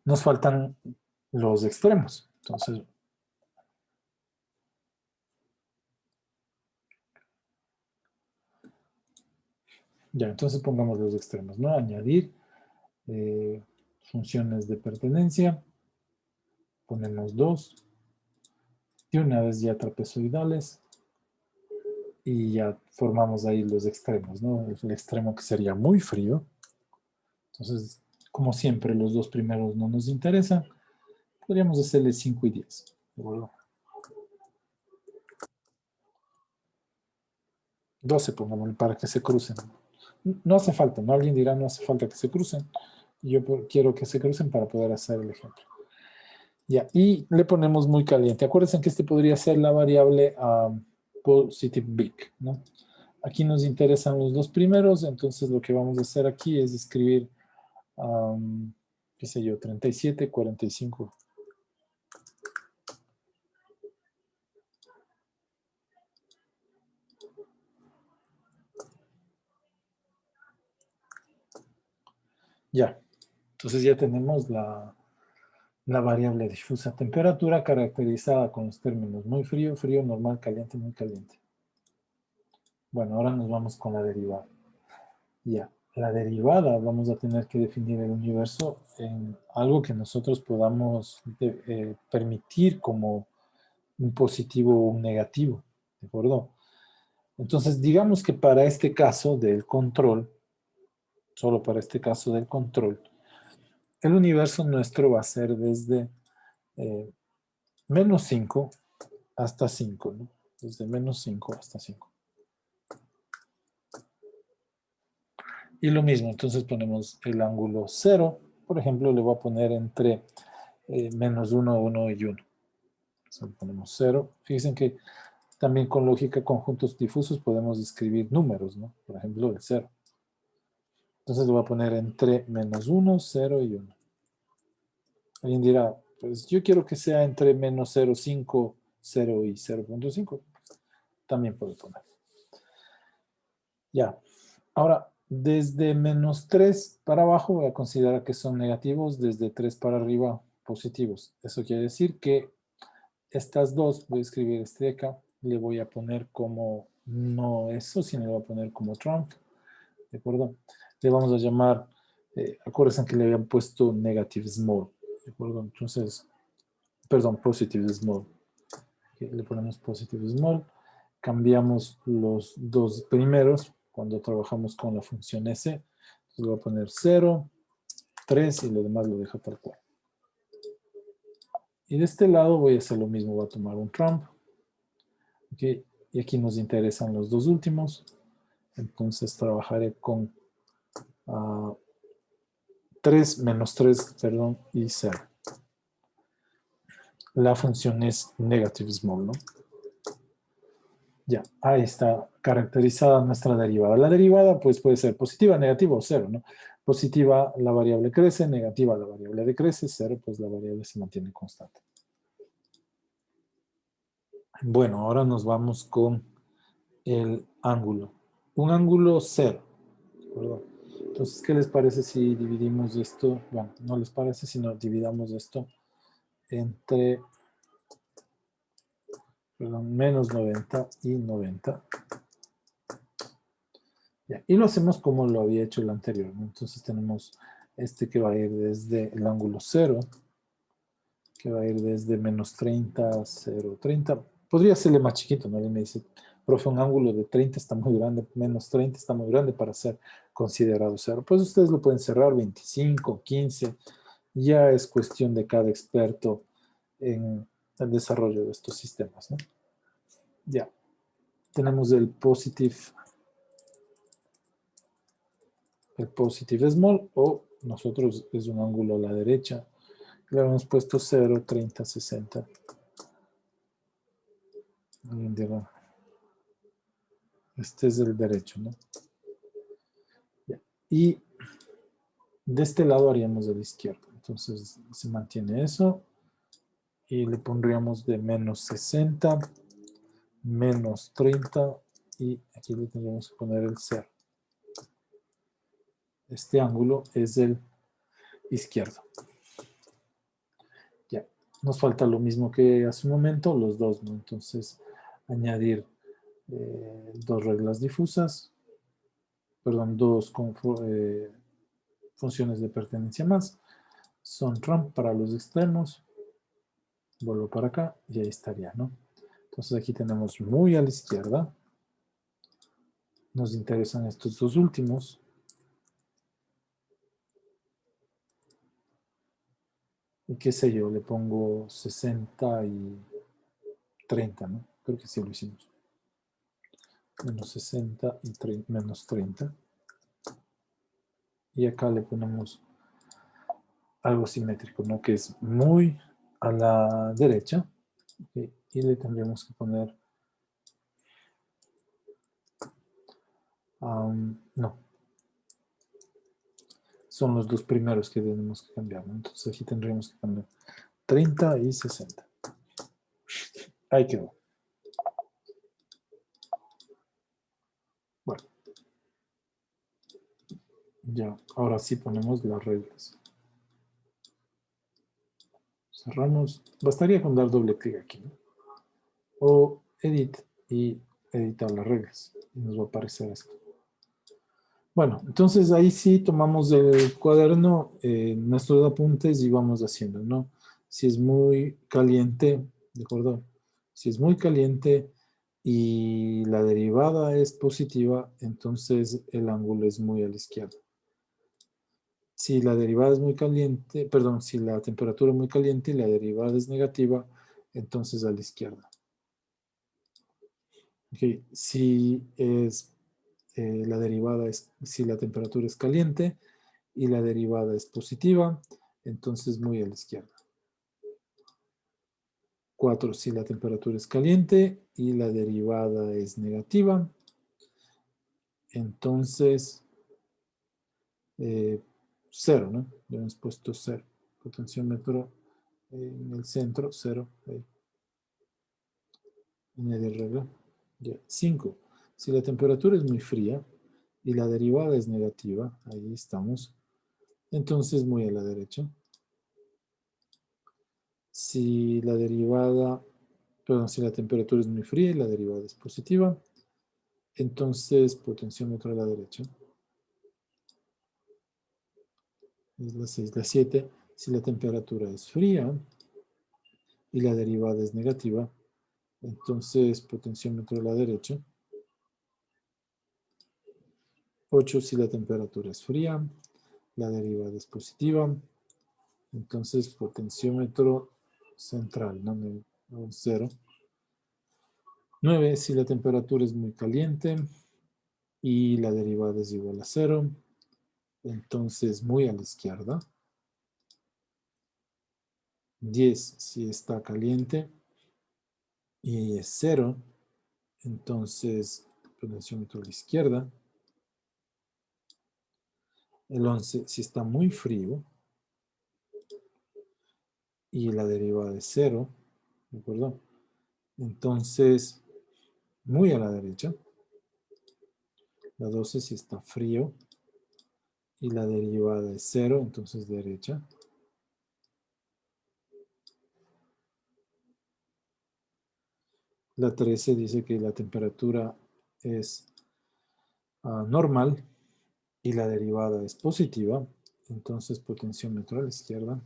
Nos faltan los extremos. Entonces, ya, entonces pongamos los extremos, ¿no? Añadir funciones de pertenencia. Ponemos 2. Y una vez ya trapezoidales. Y ya formamos ahí los extremos, ¿no? El extremo que sería muy frío. Entonces, como siempre, los dos primeros no nos interesan. Podríamos hacerle 5 y 10. ¿De acuerdo? 12 pongámosle para que se crucen. No hace falta, ¿no? Alguien dirá, no hace falta que se crucen. Yo quiero que se crucen para poder hacer el ejemplo. Ya, y le ponemos muy caliente. Acuérdense que este podría ser la variable positive big, ¿no? Aquí nos interesan los dos primeros, entonces lo que vamos a hacer aquí es escribir, qué sé yo, 37, 45. Ya, entonces ya tenemos la variable difusa temperatura caracterizada con los términos muy frío, frío, normal, caliente, muy caliente. Bueno, ahora nos vamos con la derivada. Ya, la derivada vamos a tener que definir el universo en algo que nosotros podamos permitir como un positivo o un negativo, ¿de acuerdo? Entonces, digamos que para este caso del control, solo para este caso del control, el universo nuestro va a ser desde menos 5 hasta 5, ¿no? Desde menos 5 hasta 5. Y lo mismo, entonces ponemos el ángulo 0. Por ejemplo, le voy a poner entre menos 1, 1 y 1. Entonces ponemos 0. Fíjense que también con lógica conjuntos difusos podemos escribir números, ¿no? Por ejemplo, el 0. Entonces le voy a poner entre menos 1, 0 y 1. Alguien dirá, pues yo quiero que sea entre menos 0,5, 0 y 0,5. También puedo poner. Ya. Ahora, desde menos 3 para abajo voy a considerar que son negativos, desde 3 para arriba positivos. Eso quiere decir que estas dos, voy a escribir este de acá, le voy a poner como, no eso, sino le voy a poner como trump, ¿de acuerdo? Le vamos a llamar, acuérdense que le habían puesto negative small, ¿de acuerdo? Entonces, perdón, positive small. Le ponemos positive small, cambiamos los dos primeros cuando trabajamos con la función S. Entonces le voy a poner 0, 3 y lo demás lo dejo tal cual. Y de este lado voy a hacer lo mismo, voy a tomar un trump. ¿Okay? Y aquí nos interesan los dos últimos. Entonces trabajaré con 3, menos 3, perdón, y 0. La función es negative small, ¿no? Ya, ahí está caracterizada nuestra derivada. La derivada pues puede ser positiva, negativa o 0, ¿no? Positiva, la variable crece, negativa, la variable decrece, 0, pues la variable se mantiene constante. Bueno, ahora nos vamos con el ángulo. Un ángulo 0. ¿Verdad? Entonces, ¿qué les parece si dividimos esto? Bueno, no les parece, sino dividamos esto entre, perdón, menos 90 y 90. Ya, y lo hacemos como lo había hecho el anterior, ¿no? Entonces tenemos este que va a ir desde el ángulo 0, que va a ir desde menos 30, 0, 30. Podría serle más chiquito, ¿no? Alguien me dice, profe, un ángulo de 30 está muy grande, menos 30 está muy grande para ser considerado cero. Pues ustedes lo pueden cerrar 25, 15. Ya es cuestión de cada experto en el desarrollo de estos sistemas, ¿no? Ya. Tenemos el positive small, o nosotros es un ángulo a la derecha. Le hemos puesto 0, 30, 60. Alguien dirá, este es el derecho, ¿no? Ya. Y de este lado haríamos el izquierdo. Entonces se mantiene eso. Y le pondríamos de menos 60, menos 30. Y aquí le tendríamos que poner el 0. Este ángulo es el izquierdo. Ya. Nos falta lo mismo que hace un momento, los dos, ¿no? Entonces, añadir dos reglas difusas. Perdón, dos funciones de pertenencia más. Son RAM para los extremos. Vuelvo para acá y ahí estaría, ¿no? Entonces aquí tenemos muy a la izquierda. Nos interesan estos dos últimos. Y qué sé yo, le pongo 60 y 30, ¿no? Creo que sí lo hicimos. Menos 60 y menos 30. Y acá le ponemos algo simétrico, ¿no? Que es muy a la derecha. ¿Okay? Y le tendríamos que poner... no. Son los dos primeros que tenemos que cambiar, ¿no? Entonces aquí tendríamos que poner 30 y 60. Ahí quedó. Bueno. Ya, ahora sí ponemos las reglas. Cerramos. Bastaría con dar doble clic aquí, ¿no? O edit y editar las reglas. Y nos va a aparecer esto. Bueno, entonces ahí sí tomamos el cuaderno, nuestros apuntes y vamos haciendo, ¿no? Si es muy caliente, ¿de acuerdo? Si es muy caliente y la derivada es positiva, entonces el ángulo es muy a la izquierda. Si la derivada es muy caliente, perdón, si la temperatura es muy caliente y la derivada es negativa, entonces a la izquierda. Okay. Si es la derivada es, si la temperatura es caliente y la derivada es positiva, entonces muy a la izquierda. 4, si la temperatura es caliente y la derivada es negativa, entonces 0, ¿no? Le hemos puesto 0. Potenciómetro en el centro, 0. Ahí. Añadir regla. Ya. 5. Si la temperatura es muy fría y la derivada es negativa, ahí estamos, entonces muy a la derecha. Si la derivada, perdón, si la temperatura es muy fría y la derivada es positiva, entonces potenciómetro a la derecha. Es la 6, la 7. Si la temperatura es fría y la derivada es negativa, entonces potenciómetro a la derecha. 8, si la temperatura es fría, la derivada es positiva, entonces potenciómetro central, ¿no? 0. 9, si la temperatura es muy caliente y la derivada es igual a 0, entonces muy a la izquierda. 10, si está caliente y es 0, entonces potenciómetro a la izquierda. El 11, si está muy frío y la derivada es 0, ¿de acuerdo? Entonces, muy a la derecha. La 12, si está frío y la derivada es 0, entonces derecha. La 13 dice que la temperatura es normal y la derivada es positiva, entonces potenciómetro a la izquierda.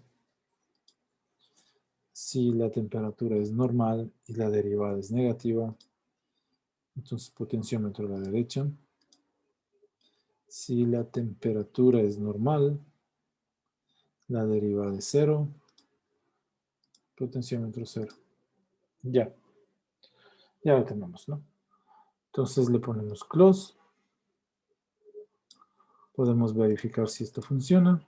Si la temperatura es normal y la derivada es negativa, entonces potenciómetro a la derecha. Si la temperatura es normal, la derivada es 0, potenciómetro 0. Ya lo tenemos, ¿no? Entonces le ponemos close. Podemos verificar si esto funciona.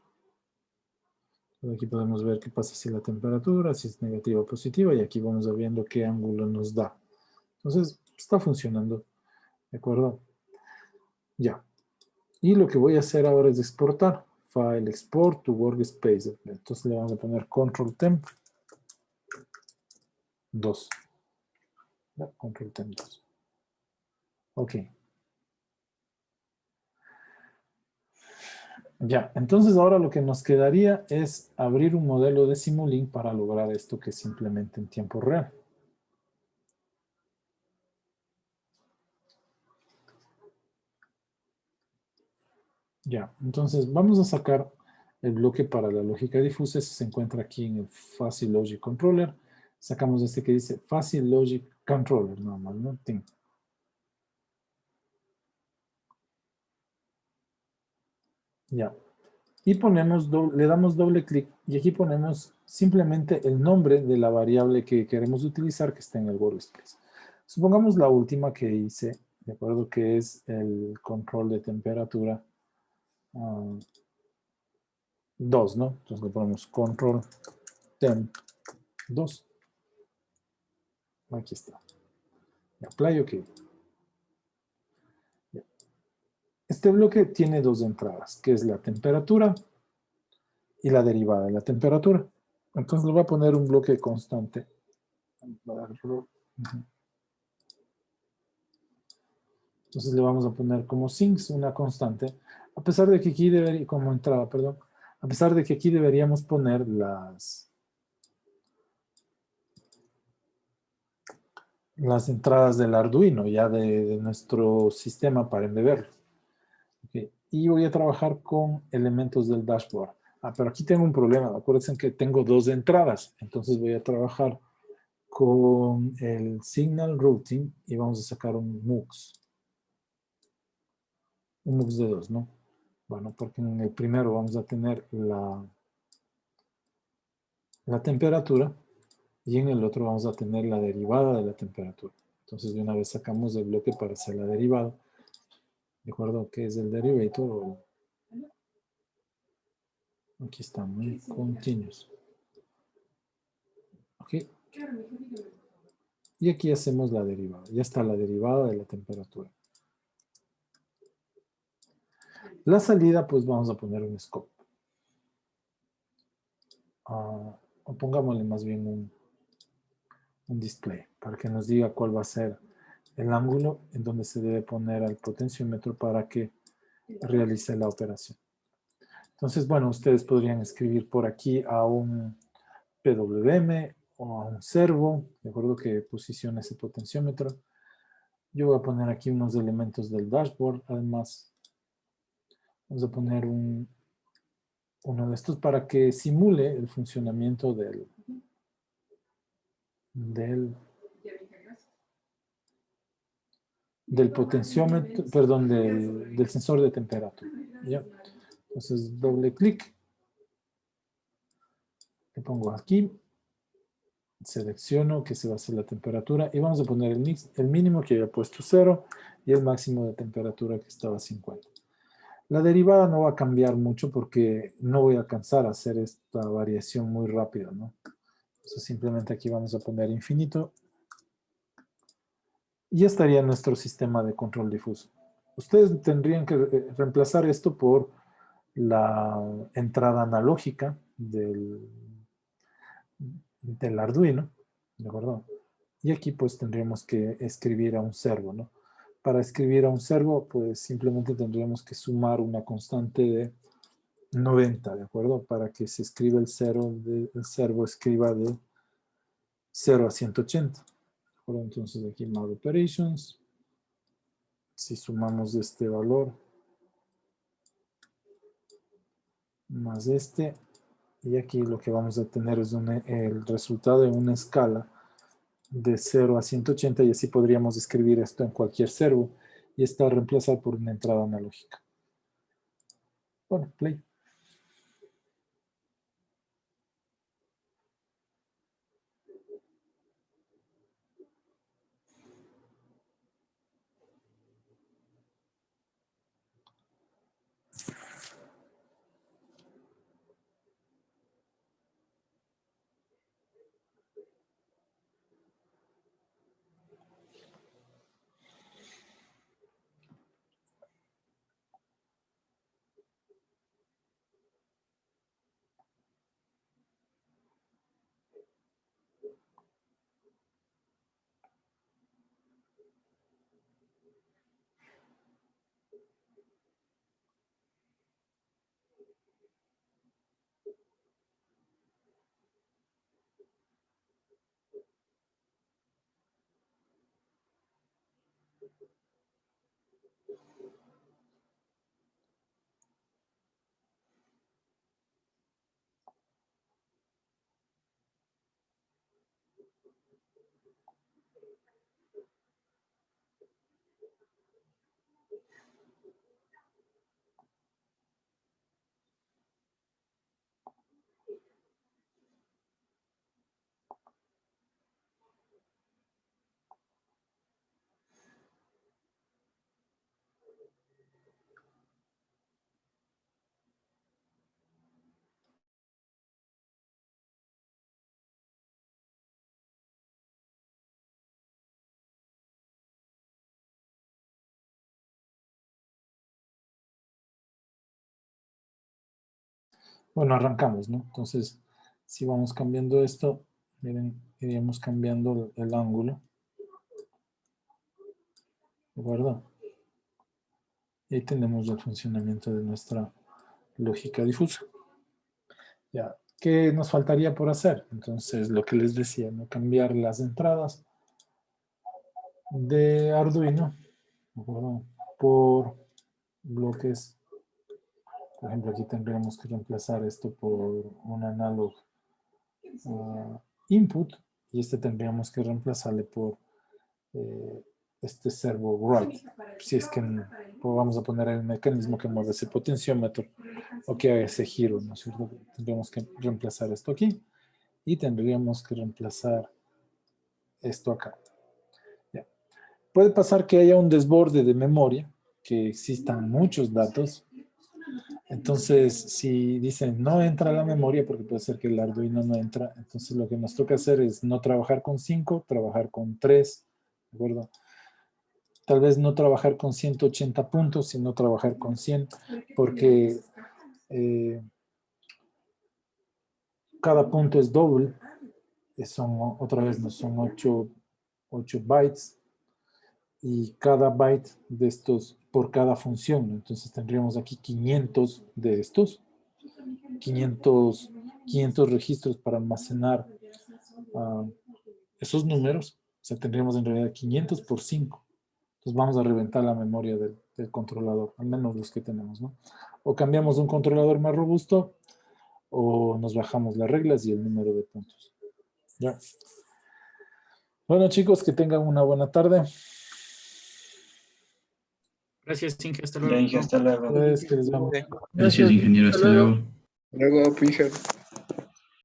Aquí podemos ver qué pasa si la temperatura, si es negativa o positiva, y aquí vamos viendo qué ángulo nos da. Entonces, está funcionando, ¿de acuerdo? Ya. Y lo que voy a hacer ahora es exportar. File export to workspace. Entonces le vamos a poner control temp 2. ¿Ya? Control temp 2. Ok. Ya, entonces ahora lo que nos quedaría es abrir un modelo de Simulink para lograr esto que es simplemente en tiempo real. Ya, entonces vamos a sacar el bloque para la lógica difusa. Se encuentra aquí en el Fuzzy Logic Controller. Sacamos este que dice Fuzzy Logic Controller, normal, ¿no? Ting. Ya. Y ponemos, le damos doble clic y aquí ponemos simplemente el nombre de la variable que queremos utilizar que está en el workspace. Supongamos la última que hice, de acuerdo, que es el control de temperatura 2, ¿no? Entonces le ponemos control temp 2. Aquí está. Apply OK. Este bloque tiene dos entradas, que es la temperatura y la derivada de la temperatura. Entonces le voy a poner un bloque constante. Entonces le vamos a poner como sinks una constante, a pesar de que aquí debería, como entrada, perdón, a pesar de que aquí deberíamos poner las entradas del Arduino, ya de nuestro sistema para embeberlo. Okay. Y voy a trabajar con elementos del dashboard. Pero aquí tengo un problema. Acuérdense que tengo dos entradas. Entonces voy a trabajar con el signal routing y vamos a sacar un MUX. Un MUX de 2, ¿no? Bueno, porque en el primero vamos a tener la temperatura y en el otro vamos a tener la derivada de la temperatura. Entonces de una vez sacamos el bloque para hacer la derivada. ¿De acuerdo? ¿Qué es el derivator? Aquí está, muy continuous. Ok. Y aquí hacemos la derivada. Ya está la derivada de la temperatura. La salida, pues vamos a poner un scope. O pongámosle más bien un display para que nos diga cuál va a ser el ángulo en donde se debe poner al potenciómetro para que realice la operación. Entonces, bueno, ustedes podrían escribir por aquí a un PWM o a un servo, de acuerdo que posicione ese potenciómetro. Yo voy a poner aquí unos elementos del dashboard, además vamos a poner uno de estos para que simule el funcionamiento del potenciómetro, perdón, del sensor de temperatura. ¿Ya? Entonces, doble clic. Le pongo aquí. Selecciono que se va a hacer la temperatura y vamos a poner el mínimo que había puesto 0 y el máximo de temperatura que estaba 50. La derivada no va a cambiar mucho porque no voy a alcanzar a hacer esta variación muy rápido, ¿no? Entonces simplemente aquí vamos a poner infinito y ya estaría nuestro sistema de control difuso. Ustedes tendrían que reemplazar esto por la entrada analógica del Arduino, ¿de acuerdo? Y aquí pues tendríamos que escribir a un servo, ¿no? Para escribir a un servo, pues simplemente tendríamos que sumar una constante de 90, ¿de acuerdo? Para que se escriba el servo escriba de 0 a 180. ¿De acuerdo? Entonces aquí Mode Operations. Si sumamos este valor más este, Y aquí lo que vamos a tener es el resultado de una escala de 0 a 180 y así podríamos escribir esto en cualquier servo y está reemplazado por una entrada analógica. Bueno, play. Bueno, arrancamos, ¿no? Entonces, si vamos cambiando esto, miren, iríamos cambiando el ángulo. ¿De acuerdo? Y ahí tenemos el funcionamiento de nuestra lógica difusa. Ya, ¿qué nos faltaría por hacer? Entonces, lo que les decía, ¿no? Cambiar las entradas de Arduino, ¿de acuerdo? Por bloques. Por ejemplo, aquí tendríamos que reemplazar esto por un analog input y este tendríamos que reemplazarle por este servo write. Si es que vamos a poner el mecanismo que mueve ese potenciómetro o que haga ese giro, ¿no es cierto? Tendríamos que reemplazar esto aquí y tendríamos que reemplazar esto acá. Ya. Puede pasar que haya un desborde de memoria, que existan muchos datos. Entonces, si dicen no entra la memoria, porque puede ser que el Arduino no entra, entonces lo que nos toca hacer es no trabajar con 5, trabajar con 3, ¿de acuerdo? Tal vez no trabajar con 180 puntos, sino trabajar con 100, porque cada punto es doble, otra vez no son 8 bytes, y cada byte de estos por cada función. Entonces tendríamos aquí 500 de estos, 500 registros para almacenar esos números. O sea, tendríamos en realidad 500 por 5. Entonces vamos a reventar la memoria del controlador, al menos los que tenemos, ¿no? O cambiamos un controlador más robusto o nos bajamos las reglas y el número de puntos. ¿Ya? Bueno, chicos, que tengan una buena tarde. Gracias, Inge. Hasta Ya, luego. Inge, hasta luego. Pues, que les vamos. Gracias, ingeniero. Hasta luego. Luego, Pinhead.